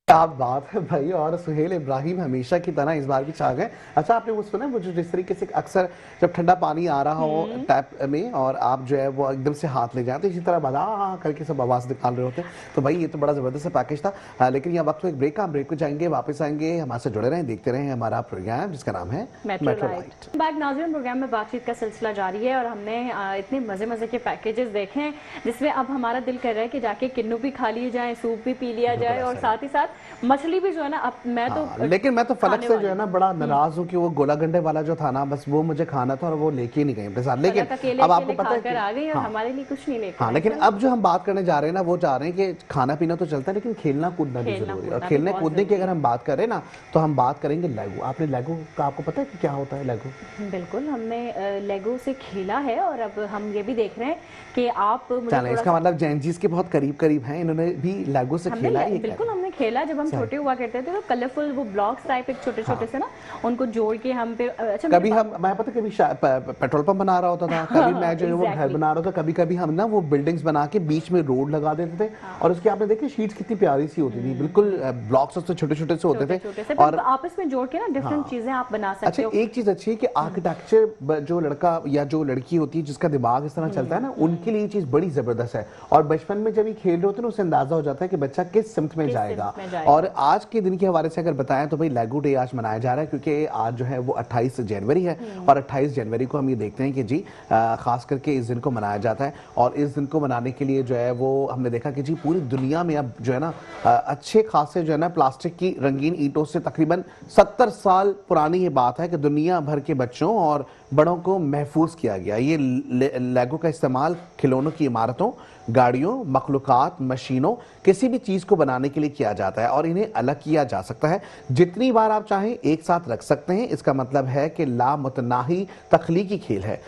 Speaker 1: क्या बात है भाई। और सुहेल इब्राहिम हमेशा की तरह इस बार भी छा गए। अच्छा, आपने वो सुना वो जिस तरीके से अक्सर जब ठंडा पानी आ रहा हो टैप में और आप जो है वो एकदम से हाथ ले जाए तो इसी तरह बदा करके सब आवाज निकाल रहे होते हैं। तो भाई ये तो बड़ा जबरदस्त पैकेज था। लेकिन यहाँ वक्त एक ब्रेक का, ब्रेक को जाएंगे, वापस आएंगे, हमारे से जुड़े रहें, देखते रहें हमारा प्रोग्राम जिसका नाम है मेट्रो लाइट।
Speaker 2: बैक नाज़रीन, प्रोग्राम में बातचीत का सिलसिला जारी है और हमने इतने मजे मजे के पैकेजेस देखे हैं जिसमें अब हमारा दिल कर रहा है कि जाके किन्नू भी खा लिए जाए, सूप भी पी लिया जाए और साथ ही साथ मछली भी जो है ना। अब मैं तो
Speaker 1: लेकिन मैं तो फलक से जो है ना बड़ा नाराज हूँ कि वो गोला गंडे वाला जो था ना, बस वो मुझे खाना था और वो लेके नहीं गए अपने साथ। लेकिन अब आपको पता है कि
Speaker 2: आ गई और हमारे लिए कुछ नहीं लेके।
Speaker 1: हाँ, लेकिन अब जो हम बात करने जा रहे हैं ना वो चाह रहे हैं कि खाना पीना तो चलता है लेकिन खेलना कूदना भी जरूरी है। और खेलने कूदने की अगर हम बात करें ना तो हम बात करेंगे लेगो। आपने लेगो का आपको पता है कि क्या होता है लेगो?
Speaker 2: बिल्कुल, हमने लेगो से खेला है और अब हम ये भी देख रहे हैं कि आप
Speaker 1: इसका मतलब जैनजीज के बहुत करीब करीब हैं, इन्होंने भी लेगो से खेला है।
Speaker 2: बिल्कुल हमने खेला, जब हम छोटे हुआ करते थे तो कलरफुल वो ब्लॉक्स टाइप एक छोटे छोटे से ना उनको जोड़ के हम पे अच्छा
Speaker 1: कभी हम मैं पता कभी पेट्रोल पंप बना रहा होता था, कभी मैं जो वो घर बना रहा था, कभी कभी हम ना वो बिल्डिंग्स बना के बीच में रोड लगा देते थे और उसके आपने देखिए शीट्स कितनी प्यारी सी होती थी, बिल्कुल ब्लॉक्स उससे छोटे छोटे से होते थे
Speaker 2: और आपस में जोड़ के ना डिफरेंट चीजें आप बना सकते हो।
Speaker 1: अच्छा, एक चीज अच्छी है कि आर्किटेक्चर जो लड़का या जो लड़की होती है जिसका दिमाग इस तरह चलता है ना, उनके लिए चीज बड़ी जबरदस्त है। और बचपन में जब ये खेल रहे होते हैं ना उससे अंदाजा हो जाता है कि बच्चा किस सिमत में जाएगा। और आज के दिन के हवाले से अगर बताएं तो भाई लेगो डे आज मनाया जा रहा है क्योंकि आज जो है वो 28 जनवरी है और 28 जनवरी को हम ये देखते हैं कि जी खास करके इस दिन को मनाया जाता है। और इस दिन को मनाने के लिए जो है वो हमने देखा कि जी पूरी दुनिया में अब जो है ना अच्छे खासे जो है ना प्लास्टिक की रंगीन ईंटों से तकरीबन 70 साल पुरानी ये बात है कि दुनिया भर के बच्चों और बड़ों को महफूज किया गया। ये लेगो का इस्तेमाल खिलौनों की इमारतों, गाड़ियों, मखलूकात, मशीनों, किसी भी चीज को बनाने के लिए किया जाता है और इन्हें अलग किया जा सकता है। जितनी बार आप चाहें एक साथ रख सकते हैं। इसका मतलब है कि लामुतनाही तख्लीकी खेल है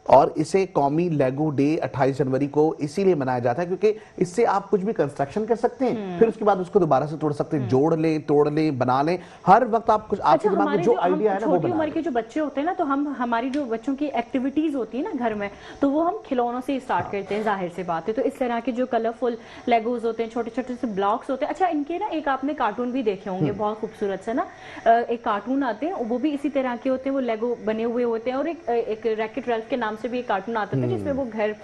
Speaker 1: और इसे कौमी लेगो डे 28 जनवरी को इसीलिए मनाया जाता है क्योंकि इससे आप कुछ भी कंस्ट्रक्शन कर सकते हैं, फिर उसके बाद उसको दोबारा से तोड़ सकते हैं, जोड़ ले, तोड़ ले, बना ले। हर वक्त आप कुछ आपके दिमाग में जो आइडिया है ना वो
Speaker 2: छोटी उम्र के जो बच्चे होते हैं ना तो हम हमारी जो बच्चों की एक्टिविटीज होती है ना घर में तो वो हम खिलौनों से स्टार्ट करते हैं, जाहिर सी बात है। तो इस तरह के जो कलरफुल लेगोज होते हैं, छोटे छोटे से ब्लॉक्स होते हैं। अच्छा, इनके ना एक आपने कार्टून भी देखे होंगे बहुत खूबसूरत से ना, एक कार्टून आते हैं वो भी इसी तरह के होते हैं, वो लेगो बने हुए होते हैं। और एक रैकेट रेल्फ के नाम से भी एक कार्टून आता था जिसमें वो घर,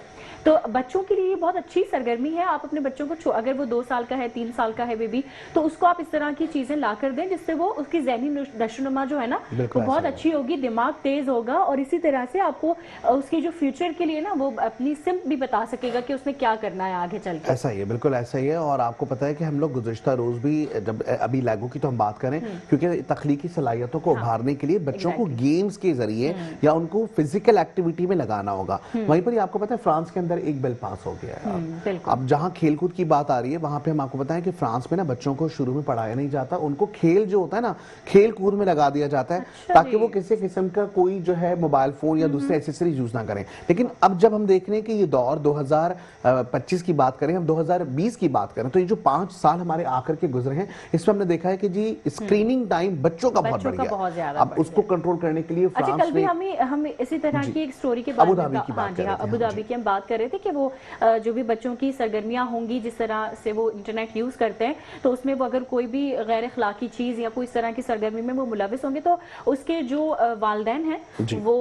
Speaker 2: तो बच्चों के लिए बहुत अच्छी सरगर्मी है। आप अपने बच्चों को अगर वो 2 साल का है, 3 साल का है बेबी, तो उसको आप इस तरह की चीजें ला कर दें जिससे वो उसकी ज़हनी नशोनुमा जो है ना वो बहुत अच्छी होगी, दिमाग तेज होगा और इसी तरह से आपको उसके जो फ्यूचर के लिए ना वो अपनी सिम्प भी बता सकेगा कि उसने क्या करना है आगे चल के।
Speaker 1: ऐसा ही है, बिल्कुल ऐसा ही है। और आपको पता है कि हम लोग गुज़िश्ता रोज भी जब अभी लेगो की तो हम बात करें क्योंकि तख्लीकी सलाहियतों को उभारने के लिए बच्चों को गेम्स के जरिए या उनको फिजिकल एक्टिविटी में लगाना होगा। वहीं पर आपको पता है फ्रांस के अंदर एक बिल पास हो गया है। अब जहां खेलकूद की बात आ रही है वहां पे हम आपको बताएं कि फ्रांस में ना बच्चों को शुरू में पढ़ाया नहीं जाता, उनको खेल जो होता है ना खेल कूद में लगा दिया जाता है ताकि वो किसी किस्म का कोई जो है मोबाइल फोन या दूसरे एक्सेसरीज यूज ना करें। लेकिन अब जब हम देख रहे हैं कि ये दौर 2025 की बात करें, हम 2020 की बात करें, तो ये जो 5 साल हमारे आकर के गुजरे हैं इसमें हमने देखा है कि जी स्क्रीनिंग टाइम बच्चों का बहुत बढ़ गया। अब उसको कंट्रोल करने के लिए
Speaker 2: अच्छा, कल भी हम इसी तरह की एक स्टोरी के के बारे में
Speaker 1: अबू
Speaker 2: धाबी की हम बात कर रहे थे कि वो जो भी बच्चों की सरगर्मियां होंगी, जिस तरह से वो इंटरनेट यूज करते हैं, तो उसमें वो अगर कोई भी गैर अखलाकी चीज या कोई इस तरह की सरगर्मी में वो मुलविस होंगे तो उसके जो वालिदैन हैं वो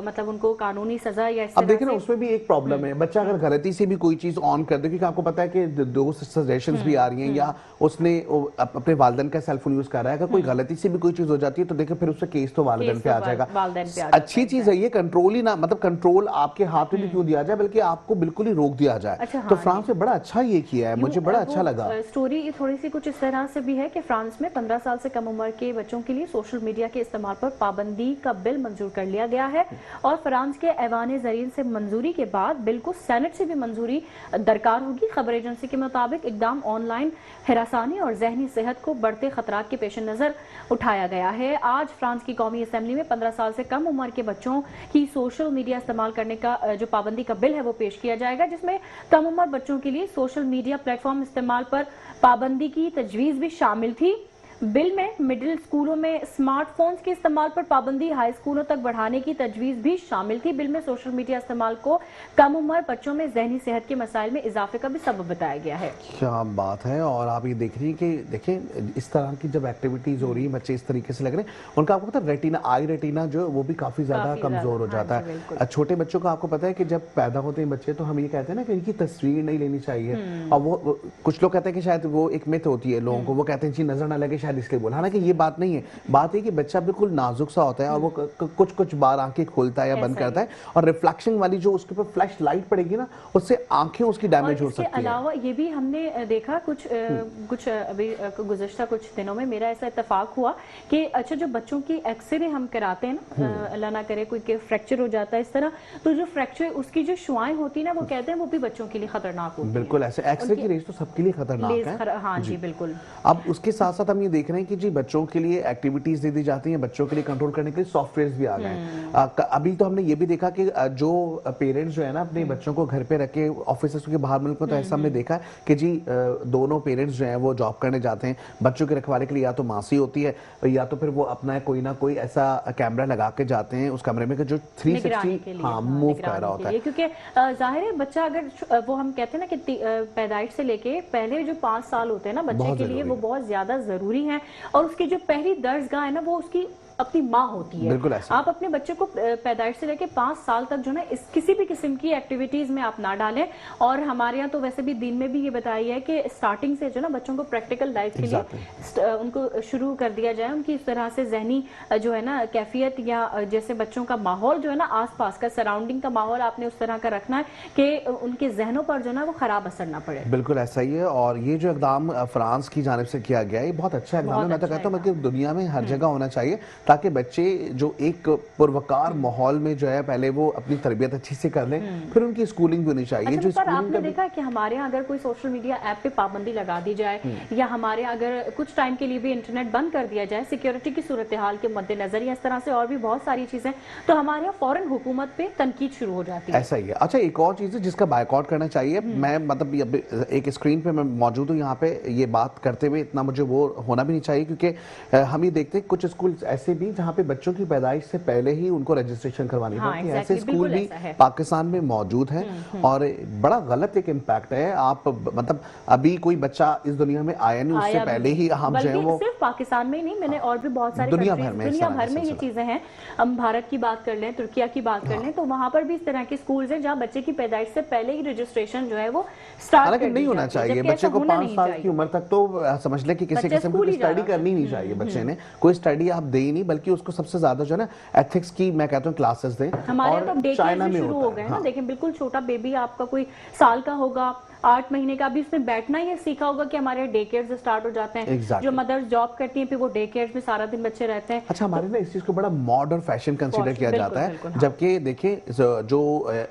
Speaker 2: मतलब उनको कानूनी सजा या
Speaker 1: अब देखिए ना उसमें भी एक प्रॉब्लम है, बच्चा अगर गलती से भी कोई चीज ऑन कर दे, क्योंकि आपको पता है कि दो सजेशंस भी आ रही हैं, या उसने अपने वालिदैन का सेल फोन यूज कर रहा है, अगर कोई गलती से भी कोई चीज हो जाती है तो देखिए फिर उससे केस तो वालिदैन पे आ जाएगा। अच्छी चीज है ये, कंट्रोल ही ना, मतलब कंट्रोल आपके हाथ में भी क्यों दिया जाए, बल्कि आपको बिल्कुल ही रोक दिया जाए। तो फ्रांस में बड़ा अच्छा ये किया है, मुझे बड़ा अच्छा लगा।
Speaker 2: स्टोरी थोड़ी सी कुछ इस तरह से भी है कि फ्रांस में 15 साल से कम उम्र के बच्चों के लिए सोशल मीडिया के इस्तेमाल पर पाबंदी का बिल मंजूर कर लिया गया है, और फ्रांस के ऐवान ज़रीन से मंजूरी के बाद बिल को सेनेट से भी मंजूरी दरकार होगी। खबर एजेंसी के मुताबिक इकदाम ऑनलाइन हिरासानी और जहनी सेहत को बढ़ते खतरात के पेश नजर उठाया गया है। आज फ्रांस की कौमी असेंबली में 15 साल से कम उम्र के बच्चों की सोशल मीडिया इस्तेमाल करने का जो पाबंदी का बिल है वो पेश किया जाएगा, जिसमें कम उम्र बच्चों के लिए सोशल मीडिया प्लेटफॉर्म इस्तेमाल पर पाबंदी की तजवीज भी शामिल थी। बिल में मिडिल स्कूलों में स्मार्टफोन्स के इस्तेमाल पर पाबंदी हाई स्कूलों तक बढ़ाने की तजवीज भी शामिल थी। बिल में सोशल मीडिया इस्तेमाल को कम उम्र बच्चों में जहनी सेहत के मसाइल में इजाफे का भी सबब बताया गया है।
Speaker 1: क्या बात है। और आप ये देख रही हैं कि देखें इस तरह की जब एक्टिविटीज हो रही है, बच्चे इस तरीके से लग रहे हैं, उनका आपको पता है रेटिना, आई रेटिना जो वो भी काफी ज्यादा कमजोर हो जाता है। छोटे बच्चों का आपको पता है कि जब पैदा होते हैं बच्चे तो हम ये कहते हैं ना कि इनकी तस्वीर नहीं लेनी चाहिए, और वो कुछ लोग कहते हैं कि शायद वो एक मिथ होती है लोगों को, वो कहते हैं जी नजर ना लगे शायद इसलिए बोला। हालांकि ये बात नहीं है, बात है कि बच्चा बिल्कुल नाजुक सा होता है और वो कुछ बार आंखें खोलता है या बंद करता है, और रिफ्लेक्शन वाली जो उसके ऊपर फ्लैश लाइट पड़ेगी ना उससे आंखें उसकी डैमेज हो सकती है।
Speaker 2: इसके अलावा ये भी हमने देखा कुछ अभी गुज़श्ता कुछ दिनों में मेरा ऐसा इत्तेफाक हुआ कि अच्छा जो बच्चों की एक्सरे हम कराते हैं ना, अल्लाह ना करे कोई फ्रैक्चर हो जाता है इस तरह, तो जो फ्रैक्चर उसकी जो शुआएं होती है ना वो कहते हैं वो भी बच्चों के लिए खतरनाक होती है।
Speaker 1: बिल्कुल ऐसे एक्सरे की रेस तो सबके लिए खतरनाक है।
Speaker 2: हाँ जी बिल्कुल।
Speaker 1: अब उसके साथ साथ हम ये देख रहे हैं कि जी बच्चों के लिए एक्टिविटीज दे दी जाती हैं, बच्चों के लिए कंट्रोल करने के लिए सॉफ्टवेयर्स भी आ गए हैं। अभी तो हमने ये भी देखा कि जो पेरेंट्स जो है ना अपने बच्चों को घर पे रख के ऑफिस के बाहर मुल्क में, तो ऐसा हमने देखा है कि जी दोनों पेरेंट्स जो हैं वो जॉब करने जाते हैं, बच्चों के रखवाले के लिए या तो मासी होती है या तो फिर वो अपना कोई ना कोई ऐसा कैमरा लगा के जाते हैं उस कमरे में कि जो 360 मूव कर रहा होता है,
Speaker 2: क्योंकि जाहिर है बच्चा अगर वो हम कहते हैं ना कि पैदाइश से लेके पहले जो 5 साल होते हैं ना बच्चे के लिए वो बहुत ज्यादा जरूरी है, और उसकी जो पहली दर्जगाह है ना वो उसकी अपनी माँ होती है। आप अपने बच्चे को पैदाइश से लेकर 5 साल तक जो ना इस किसी भी किस्म की एक्टिविटीज में आप ना डालें, और हमारे यहाँ तो वैसे भी दिन में भी ये बताया है कि स्टार्टिंग से जो ना बच्चों को प्रैक्टिकल लाइफ के लिए उनको शुरू कर दिया जाए, उनकी इस तरह से जहनी जो है ना कैफियत या जैसे बच्चों का माहौल जो है ना आसपास का सराउंडिंग का माहौल आपने उस तरह का रखना है कि उनके जहनों पर जो ना वो खराब असर ना पड़े।
Speaker 1: बिल्कुल ऐसा ही है, और ये जो इक़दाम फ्रांस की जानिब से किया गया है ये बहुत अच्छा इक़दाम है। मैं तो कहता हूँ कि दुनिया में हर जगह होना चाहिए ताकि बच्चे जो एक पुरवकार माहौल में जो है पहले वो अपनी तरबियत अच्छी से कर लें, फिर उनकी स्कूलिंग भी होनी चाहिए।
Speaker 2: जो पर आपने देखा कि हमारे यहाँ अगर कोई सोशल मीडिया ऐप पे पाबंदी लगा दी जाए या हमारे अगर कुछ टाइम के लिए भी इंटरनेट बंद कर दिया जाए सिक्योरिटी की सूरत हाल के मद्देनजर या इस तरह से और भी बहुत सारी चीजें, तो हमारे यहाँ फौरन हुकूमत पे तनकीद शुरू हो जाती है।
Speaker 1: ऐसा ही है। अच्छा एक और चीज है जिसका बायकॉट करना चाहिए, मैं मतलब एक स्क्रीन पे मैं मौजूद हूँ यहाँ पे ये बात करते हुए, इतना मुझे वो होना भी नहीं चाहिए क्योंकि हम ये देखते हैं कुछ स्कूल ऐसे भी जहाँ पे बच्चों की पैदाइश से पहले ही उनको रजिस्ट्रेशन करवानी होती है। ऐसे स्कूल भी पाकिस्तान में मौजूद हैं और बड़ा गलत एक इम्पैक्ट है। आप मतलब अभी कोई बच्चा इस दुनिया में आया नहीं, उससे पहले ही हम जो है वो
Speaker 2: सिर्फ पाकिस्तान में नहीं, मैंने और भी बहुत सारे दुनिया भर में ये चीजें हैं। हम भारत की बात कर लें, तुर्किया की बात कर लें, तो वहां पर भी इस तरह के स्कूल हैं जहाँ बच्चे की पैदाइश से पहले ही रजिस्ट्रेशन जो है वो स्टार्ट
Speaker 1: नहीं होना चाहिए। बच्चे को 5 साल की उम्र तक तो समझ ले कि किसी किस्म की स्टडी करनी नहीं चाहिए। बच्चे ने कोई स्टडी आप दे ही नहीं, बल्कि उसको सबसे ज्यादा जो है ना एथिक्स की मैं कहता हूँ क्लासेस दें।
Speaker 2: हमारे तो डे केयर से शुरू हो गए ना, देखें बिल्कुल छोटा बेबी आपका कोई साल का होगा, 8 महीने का, भी उसने बैठना ही सीखा होगा कि हमारे डे केयर से स्टार्ट हो जाते हैं। जो मदर्स जॉब करती हैं फिर वो डे केयर में सारा दिन बच्चे रहते हैं।
Speaker 1: अच्छा हमारे ना इस चीज को बड़ा मॉडर्न फैशन कंसीडर किया जाता है, जबकि देखिए जो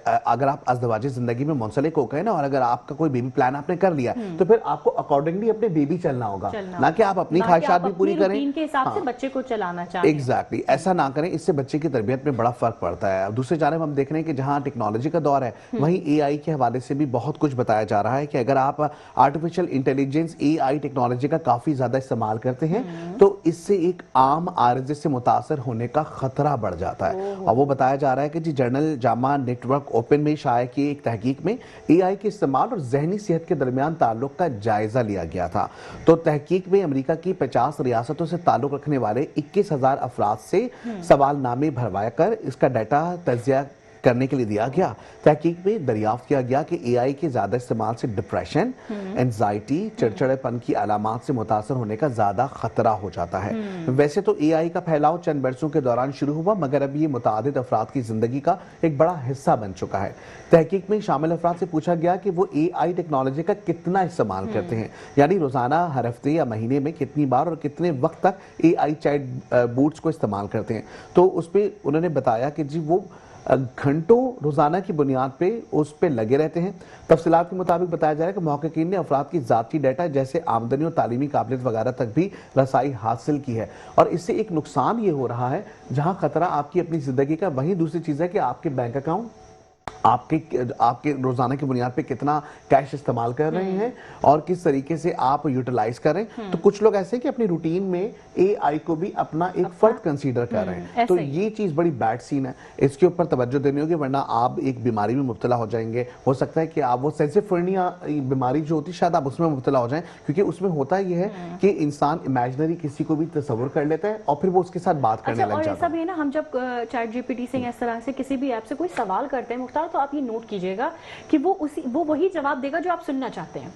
Speaker 1: अगर आप अज़दवाजी जिंदगी में मुंसलिक हो गए ना और अगर आपका कोई बेबी प्लान आपने कर लिया तो फिर आपको अकॉर्डिंगली अपने बेबी चलना होगा, ना कि आप अपनी ख्वाहिशात भी पूरी करें,
Speaker 2: के हिसाब से बच्चे को चलाना चाहिए।
Speaker 1: एग्जैक्टली ऐसा ना करें, इससे बच्चे की तरबियत में बड़ा फर्क पड़ता है। दूसरी जानब हम देख रहे हैं कि जहाँ टेक्नोलॉजी का दौर है वहीं AI के हवाले से भी बहुत कुछ बताया जा जा रहा है कि अगर आप आर्टिफिशियल इंटेलिजेंस AI टेक्नोलॉजी का काफी ज्यादा इस्तेमाल करते हैं तो इससे एक आम आरजे से मुतासर होने का खतरा बढ़ जाता है। और वो बताया जा रहा है कि जी जर्नल जामा नेटवर्क ओपन में शाया की एक तहकीक में AI के इस्तेमाल और जहनी सेहत के दरमियान ताल्लुक का जायजा लिया गया था। तो तहकीक में अमेरिका की 50 रियासतों से ताल्लुक रखने वाले 21,000 अफराद से सवालनामे भरवाया कर इसका डाटा तजिया करने के लिए दिया गया। तहकीक में दरियाफ्त किया गया कि AI के ज्यादा इस्तेमाल से डिप्रेशन, एंजाइटी, चिड़चिड़ेपन की अलामात से मुतासर होने का ज्यादा खतरा हो जाता है। वैसे तो AI का फैलाव चंद बरसों के दौरान शुरू हुआ, मगर अब ये मुतादिद अफराद की जिंदगी का एक बड़ा हिस्सा बन चुका है। तहकीक में शामिल अफराद से पूछा गया कि वो AI टेक्नोलॉजी का कितना इस्तेमाल करते हैं, यानी रोजाना, हर हफ्ते या महीने में कितनी बार और कितने वक्त तक AI चैट बूट्स को इस्तेमाल करते हैं। तो उस पर उन्होंने बताया कि जी वो घंटों रोजाना की बुनियाद पे उस पे लगे रहते हैं। तफसीलात के मुताबिक बताया जा रहा है कि मुहक्किकीन ने अफराद की जाती डाटा जैसे आमदनी और तालीमी काबिलियत वगैरह तक भी रसाई हासिल की है। और इससे एक नुकसान ये हो रहा है, जहां खतरा आपकी अपनी जिंदगी का, वहीं दूसरी चीज है कि आपके बैंक अकाउंट आपके रोजाना की बुनियाद पे कितना कैश इस्तेमाल कर रहे हैं और किस तरीके से आप यूटिलाइज कर रहे हैं। तो कुछ लोग ऐसे कि अपनी रूटीन में AI को भी अपना एक फर्द कंसीडर कर रहे हैं। तो ये चीज बड़ी बैड सीन है, इसके ऊपर तवज्जो देनी होगी, वरना आप एक बीमारी में मुब्तला हो जाएंगे। हो सकता है कि आप वो सेंसिफर्निया बीमारी जो होती है शायद आप उसमें मुब्तला हो जाएं, क्योंकि उसमें होता ये है कि इंसान इमेजिनरी किसी को भी तस्वुर कर लेता है और फिर वो उसके साथ बात करने लग जाता है।
Speaker 2: ऐसा भी है ना, हम जब चैट GPT से इस तरह से किसी भी ऐप से कोई सवाल करते हैं मुख्तार, तो आप ये नोट कीजिएगा कि वो वही जवाब देगा जो आप सुनना चाहते हैं।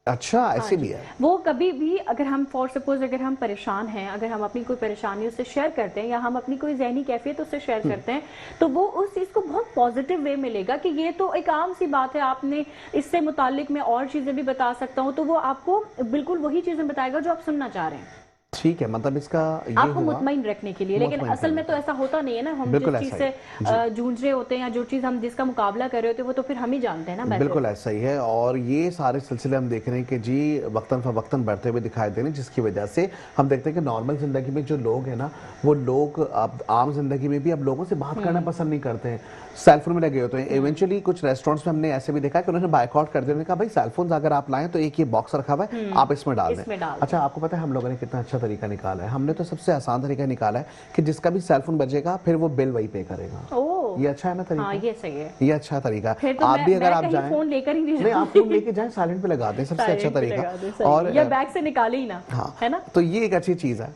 Speaker 1: अच्छा, ऐसे भी है।
Speaker 2: वो कभी भी अगर हम फॉर सपोज अगर हम परेशान हैं, अगर हम अपनी कोई परेशानी उससे शेयर करते हैं या हम अपनी कोई ज़हनी कैफियत उससे शेयर करते हैं, तो वो उस चीज़ को बहुत पॉजिटिव वे में लेगा कि ये तो एक आम सी बात है, आपने इससे मुतालिक मैं और चीज़ें भी बता सकता हूँ। तो वो आपको बिल्कुल वही चीज़ें बताएगा जो आप सुनना चाह रहे हैं।
Speaker 1: ठीक है, मतलब इसका ये
Speaker 2: आपको मुतमईन रखने के लिए, लेकिन असल में तो ऐसा होता नहीं है ना। हम जिस चीज से जूझ रहे होते हैं या जो चीज हम जिसका मुकाबला कर रहे होते हैं वो तो फिर हम ही जानते हैं ना।
Speaker 1: बिल्कुल ऐसा ही है। और ये सारे सिलसिले हम देख रहे हैं कि जी वक्तन फवक्तन बढ़ते हुए दिखाई दे रहे हैं, जिसकी वजह से हम देखते हैं कि नॉर्मल जिंदगी में जो लोग हैं ना, वो लोग अब आम जिंदगी में भी अब लोगों से बात करना पसंद नहीं करते हैं, सेलफोन में लगे होते हैं। इवेंचुअली कुछ रेस्टोरेंट्स में हमने ऐसे भी देखा कि उन्होंने बायकॉट कर दिया, उन्होंने कहा भाई सेलफोन अगर आप लाएं तो एक ये बॉक्स रखा हुआ है, आप इसमें डाल दें। अच्छा, आपको पता है हम लोगों ने कितना अच्छा तरीका निकाला है। हमने तो सबसे आसान तरीका निकाला है कि जिसका भी सेलफोन बजेगा फिर वो बिल वही पे करेगा। ये अच्छा है ना तरीका?
Speaker 2: हाँ, ये सही है,
Speaker 1: ये अच्छा तरीका।
Speaker 2: तो
Speaker 1: आप भी अगर आप जाएं,
Speaker 2: फोन लेकर ही
Speaker 1: नहीं, आप फोन लेके जाएं, साइलेंट पे लगा दें, सबसे अच्छा तरीका।
Speaker 2: और या बैग से निकाले ही ना, है ना।
Speaker 1: तो ये एक अच्छी चीज है।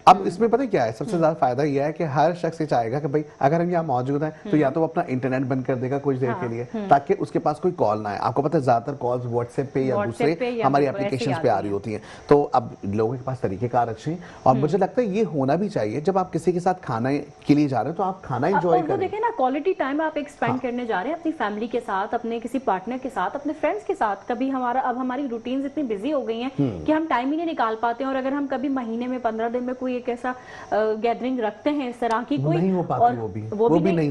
Speaker 1: अब इसमें पता क्या है, सबसे ज्यादा फायदा यह है कि हर शख्स ये चाहेगा कि भाई अगर हम यहाँ मौजूद हैं तो या तो वो अपना इंटरनेट बंद कर देगा कुछ देर के लिए, ताकि उसके पास कोई कॉल ना आए। आपको पता है ज्यादातर कॉल्स व्हाट्सएप पे या दूसरे हमारी एप्लीकेशंस पे आ रही होती हैं। तो अब लोगों के पास तरीकेकार अच्छे हैं और मुझे लगता है ये होना भी चाहिए। जब आप किसी के साथ खाना के लिए जा रहे हो तो आप खाना एंजॉय करें।
Speaker 2: देखिए ना, क्वालिटी टाइम आप एक स्पेंड करने जा रहे हैं अपनी फैमिली के साथ, अपने किसी पार्टनर के साथ, अपने फ्रेंड्स के साथ। कभी अब हमारी रूटीन इतनी बिजी हो गई है कि हम टाइम ही नहीं निकाल पाते हैं। और अगर हम कभी महीने में 15 दिन में कोई एक ऐसा गैदरिंग रखते हैं इस तरह की, कोई
Speaker 1: नहीं हो पाती, वो भी नहीं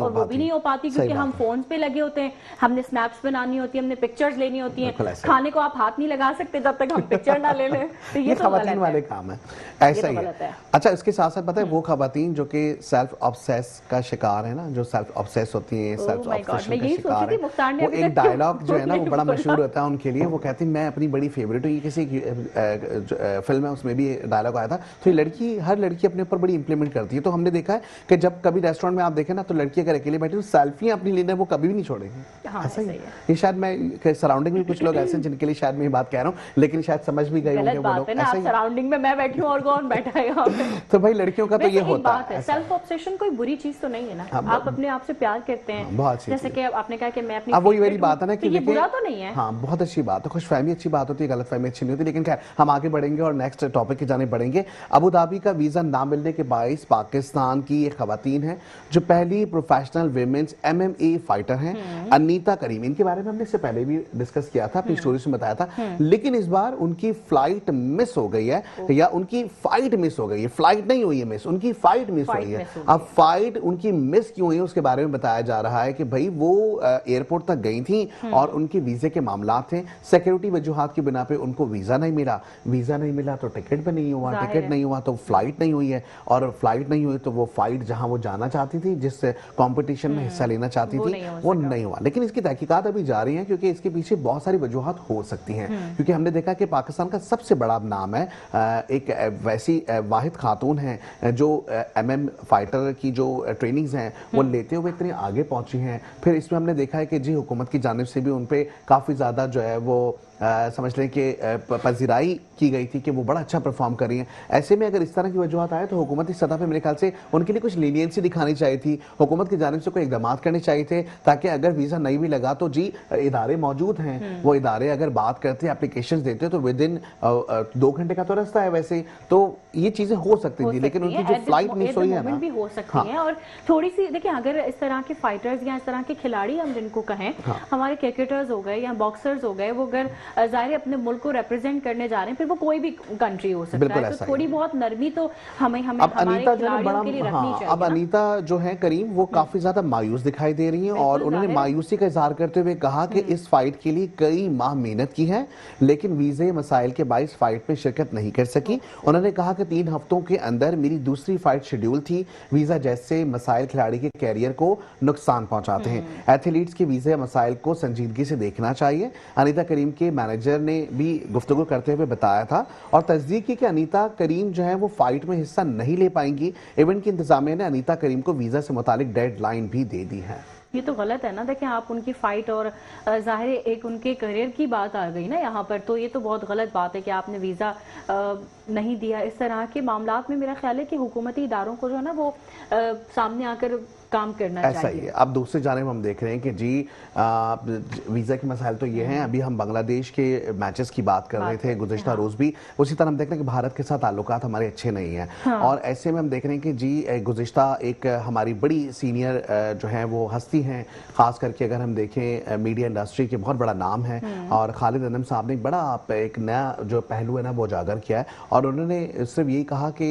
Speaker 2: हो पाती क्योंकि हम फोन पे लगे होते हैं, हमने स्नैप्स बनानी होती है, हमने पिक्चर्स लेनी होती हैं। खाने को आप हाथ नहीं लगा सकते जब तक हम पिक्चर ना ले लें। तो ये
Speaker 1: खवातीन वाले काम है, ऐसा ही है। अच्छा, इसके साथ साथ पता है वो खवातीन जो कि सेल्फ ऑब्सेस का शिकार है ना, जो सेल्फ ऑब्सेस होती है, सेल्फ ऑब्सेशन का शिकार है, वो एक डायलॉग जो है ना वो बड़ा मशहूर होता है उनके लिए। वो कहती है मैं अपनी बड़ी फेवरेट हूँ, ये किसी फिल्म है उसमें भी डायलॉग आया था। तो ये लड़की, हर लड़की अपने ऊपर बड़ी इंप्लीमेंट करती है। तो हमने देखा है कि जब कभी रेस्टोरेंट में आप देखें ना तो लड़की अगर अकेले बैठी तो सेल्फी अपनी लेना वो कभी भी नहीं छोड़ेगी। ऐसा ही है। ये शायद मैं सराउंडिंग में कुछ लोग ऐसे हैं जिनके लिए शायद मैं ये बात कह रहा हूँ, लेकिन शायद समझ भी गए होंगे वो लोग। ऐसा ही
Speaker 2: सराउंडिंग में मैं बैठी हूँ और कौन बैठा है यहाँ पे।
Speaker 1: तो भाई लड़कियों का तो ये होता है।
Speaker 2: सेल्फ ऑब्सेशन कोई बुरी चीज तो नहीं है ना, आप अपने आप से प्यार करते हैं। जैसे कि आपने कहा कि मैं अपनी,
Speaker 1: अब वही वाली बात है ना कि
Speaker 2: ये बुरा तो नहीं है।
Speaker 1: हाँ, बहुत अच्छी बात है, खुशफहमी अच्छी बात होती है, गलतफहमी अच्छी नहीं होती। लेकिन खैर हम आगे बढ़ेंगे और नेक्स्ट टॉपिक की जानिब बढ़ेंगे। अबू धाबी का वीजा ना मिलने के बाइस पाकिस्तान की एक खवातीन है जो पहली प्रोफेशनल विमेंस MMA फाइटर हैं, अनीता करीम। इनके बारे में हमने इससे पहले भी डिस्कस किया था, अपनी स्टोरी में बताया था। लेकिन इस बार उनकी फ्लाइट मिस हो गई है, या उनकी फाइट मिस हो गई है। फ्लाइट नहीं हुई है मिस, उनकी फाइट मिस हुई है। अब फाइट उनकी मिस क्यों हुई है उसके बारे में बताया जा रहा है कि भाई वो एयरपोर्ट तक गई थी और उनके वीजे के मामला थे, सिक्योरिटी वजूहात की बिना पे उनको वीजा नहीं मिला। वीजा नहीं मिला तो टिकट भी नहीं हुआ, टिकट नहीं हुआ तो फ्लाइट फ्लाइट नहीं हुई है, और फ्लाइट नहीं हुई तो वो फाइट जहां वो जाना चाहती थी, जिस कंपटीशन में हिस्सा लेना चाहती थी, वो नहीं हुआ। लेकिन इसकी तहकीकात अभी जारी है, क्योंकि इसके पीछे बहुत सारी वजूहत हो सकती हैं। क्योंकि हमने देखा कि पाकिस्तान का सबसे बड़ा नाम है, एक वैसी वाहिद खातून है जो MM फाइटर की जो ट्रेनिंग्स हैं वो लेते हुए इतने आगे पहुंची हैं। फिर इसमें हमने देखा है कि जी हुकूमत की जानिब से भी उन पे काफ़ी ज़्यादा जो है वो समझ लें कि पजीराई की गई थी कि वो बड़ा अच्छा परफॉर्म कर रही हैं। ऐसे में अगर इस तरह की वजूहत आए तो हुकूमती सतह पे मेरे ख्याल से उनके लिए कुछ लीनियंसी दिखानी चाहिए थी, हुकूमत की जानिब से कोई इकदाम करने चाहिए थे, ताकि अगर वीज़ा नहीं भी लगा तो जी इदारे मौजूद हैं, वो इदारे अगर बात करते हैं, एप्लीकेशन देते हैं, तो विद इन 2 घंटे का तो रास्ता है वैसे, तो ये चीज़ें हो सकती थी। लेकिन उनकी जो फ्लाइट मिस हुई है ना,
Speaker 2: भी हो सकती है। और थोड़ी सी देखिए, अगर इस तरह के फाइटर्स या इस तरह के खिलाड़ी हम जिनको कहें, हमारे क्रिकेटर्स हो गए या बॉक्सर्स हो गए, वो अगर जाहिर अपने मुल्क को रिप्रेजेंट करने जा रहे हैं, फिर वो कोई भी कंट्री हो सकता है, तो थोड़ी बहुत नरमी तो हमें हमारे खिलाड़ियों के लिए रखनी चाहिए।
Speaker 1: अब अनीता जो है करीम, वो काफी ज्यादा मायूस दिखाई दे रही हैं, और उन्होंने मायूसी का इजहार करते हुए कहा कि इस फाइट के लिए कई माह मेहनत की है, लेकिन वीजे मसाइल के बाइस फाइट में शिरकत नहीं कर सकी। उन्होंने कहा कि 3 हफ्तों के अंदर मेरी दूसरी फाइट शेड्यूल थी। वीजा जैसे मसाइल खिलाड़ी के कैरियर को नुकसान पहुंचाते हैं, एथलीट्स के वीजा मसाइल को संजीदगी से देखना चाहिए। अनीता करीम के मैनेजर ने भी गुफ्तगू करते हुए बताया था और तस्दीक की कि अनीता करीम जो है वो फाइट में हिस्सा नहीं ले पाएंगी। इवेंट की इंतजामिया ने अनीता करीम को वीजा से मुतालिक डेडलाइन भी दे दी है।
Speaker 2: ये तो गलत है ना। देखिए, आप उनकी फाइट और जाहिर एक उनके करियर की बात आ गई ना यहाँ पर, तो ये तो बहुत गलत बात है कि आपने वीज़ा नहीं दिया। इस तरह के मामलात में मेरा ख्याल है कि हुकूमती इदारों को जो है ना वो सामने आकर काम करना
Speaker 1: ऐसा चाहिए। ही है। अब दूसरी जानिब हम देख रहे हैं कि जी वीज़ा के मसाइल तो ये हैं। अभी हम बांग्लादेश के मैचेस की बात कर रहे थे गुज़िश्ता रोज़ भी, उसी तरह हम देख रहे हैं कि भारत के साथ ताल्लुकात हमारे अच्छे नहीं हैं। हाँ। और ऐसे में हम देख रहे हैं कि जी गुज़िश्ता एक हमारी बड़ी सीनियर जो है वो हस्ती हैं, ख़ास करके अगर हम देखें मीडिया इंडस्ट्री के बहुत बड़ा नाम है, और खालिद अनम साहब ने बड़ा एक नया जो पहलू है ना वो उजागर किया है, और उन्होंने सिर्फ यही कहा कि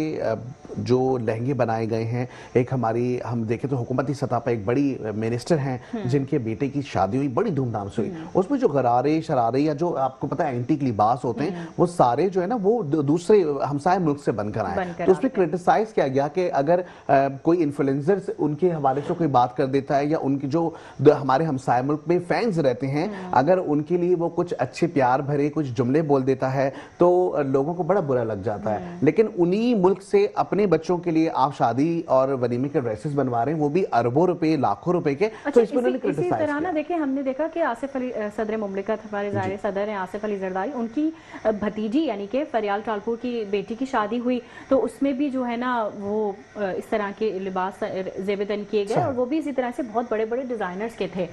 Speaker 1: जो लहंगे बनाए गए हैं, एक हमारी हम देखें तो हुकूमती सतह पर एक बड़ी मिनिस्टर हैं जिनके बेटे की शादी हुई बड़ी धूमधाम से हुई, उसमें जो गरारे शरारे या जो आपको पता है एंटीक लिबास होते हैं वो सारे जो है ना वो दूसरे हमसाए मुल्क से बनकर आए। तो उसमें क्रिटिसाइज किया गया कि अगर कोई इन्फ्लुएंसर उनके हवाले से कोई बात कर देता है, या उनके जो हमारे हमसाए मुल्क में फैंस रहते हैं, अगर उनके लिए वो कुछ अच्छे प्यार भरे कुछ जुमले बोल देता है तो लोगों को बड़ा बुरा लग जाता है। लेकिन उन्हीं मुल्क से अपने बच्चों के लिए आप शादी और वलीमे के ड्रेसेस बनवा रहे हैं, वो भी अरबों रुपए लाखों रुपए के। तो इसमें उन्होंने क्रिटिसाइज किया। इसी तरह ना देखिए, हमने देखा कि आसिफ अली सदर मुमलिकत हमारे ज़ाहिर सदर हैं आसिफ अली जरदारी, उनकी भतीजी यानी कि फरियाल टालपुर की बेटी की शादी हुई, तो उसमें भी जो है ना वो इस तरह के लिबास ज़ेबतन किए गए, और वो भी इसी तरह से बहुत बड़े बड़े डिज़ाइनर्स के थे।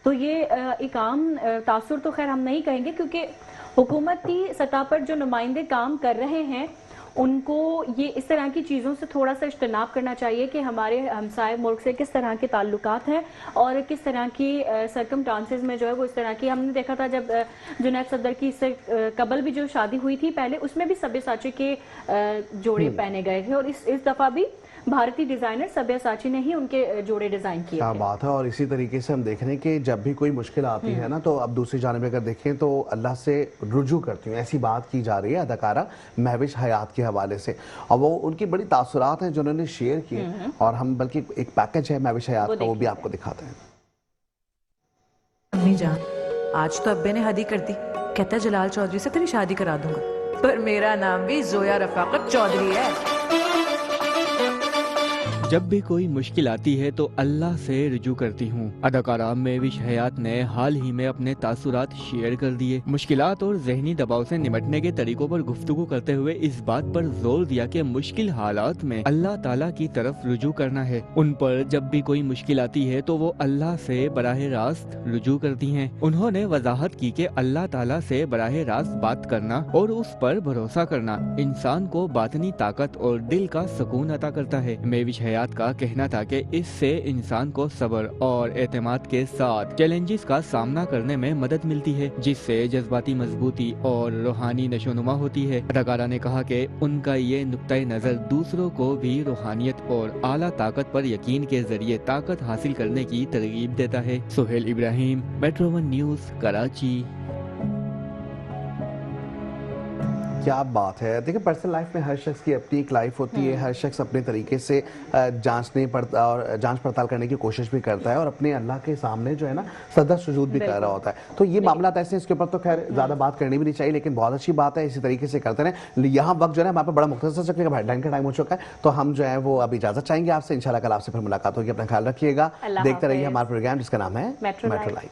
Speaker 1: तो ये एक आम तासुर तो खैर हम नहीं कहेंगे, क्योंकि हुकूमती सतह पर जो नुमाइंदे काम कर रहे हैं उनको ये इस तरह की चीज़ों से थोड़ा सा इज्तनाब करना चाहिए कि हमारे हमसाए मुल्क से किस तरह के ताल्लुकात हैं और किस तरह की सर्कमस्टांसेस में जो है वो इस तरह की। हमने देखा था जब जुनैद सदर की इससे कबल भी जो शादी हुई थी पहले, उसमें भी सब्यसाची के जोड़े पहने गए थे, और इस दफ़ा भी भारतीय डिजाइनर सब्यसाची ने ही उनके जोड़े डिजाइन किए। क्या बात है। और इसी तरीके से हम देख रहे हैं कि जब भी कोई मुश्किल आती है ना, तो अब दूसरी जानिब अगर देखें तो अल्लाह से रुजू करती हूँ, ऐसी बात की जा रही है अदाकारा महविश हयात के हवाले से, और वो उनकी बड़ी तासुरात हैं जो उन्होंने शेयर किए, और हम बल्कि एक पैकेज है महविश हयात का, वो भी आपको दिखाते हैं।
Speaker 5: अम्मी जान, आज तो अब्बे ने हदी कर दी, कहता है जलाल चौधरी से तेरी शादी करा दूंगा, पर मेरा नाम भी जोया रफाकत चौधरी है।
Speaker 21: जब भी कोई मुश्किल आती है तो अल्लाह से रुजू करती हूँ। अदाकारा महविश हयात ने हाल ही में अपने तासुरात शेयर कर दिए। मुश्किलात और जहनी दबाव से निपटने के तरीकों पर गुफ्तगू करते हुए इस बात पर जोर दिया कि मुश्किल हालात में अल्लाह ताला की तरफ रुजू करना है। उन पर जब भी कोई मुश्किल आती है तो वो अल्लाह से बराह रास्त रुजू करती हैं। उन्होंने वजाहत की कि अल्लाह ताला से बराह रास्त बात करना और उस पर भरोसा करना इंसान को बातनी ताकत और दिल का सुकून अता करता है। महविश हयात का कहना था कि इससे इंसान को सब्र और एतमाद के साथ चैलेंजेस का सामना करने में मदद मिलती है, जिससे जज्बाती मजबूती और रूहानी नशोनुमा होती है। अदाकारा ने कहा कि उनका ये नुक्ता नजर दूसरों को भी रूहानियत और आला ताकत पर यकीन के जरिए ताकत हासिल करने की तरगीब देता है। Sohail Ibrahim, metro 1 news, Karachi.
Speaker 1: क्या बात है। देखिए पर्सनल लाइफ में हर शख्स की अपनी एक लाइफ होती है, हर शख्स अपने तरीके से जांच पड़ताल करने की कोशिश भी करता है और अपने अल्लाह के सामने जो है ना सदा सुजूद भी कर रहा होता है। तो ये मामला ऐसे इसके ऊपर तो खैर ज्यादा बात करनी भी नहीं चाहिए, लेकिन बहुत अच्छी बात है, इसी तरीके से करते रहे। यहाँ वक्त जो है हमारे पे बड़ा मुख्तसर से हेडलाइन का टाइम हो चुका है, तो हम जो है वो अब इजाजत चाहेंगे आपसे। इंशाल्लाह कल आपसे फिर मुलाकात होगी। अपना ख्याल रखिएगा, देखते रहिए हमारा प्रोग्राम जिसका नाम है मेट्रो लाइट।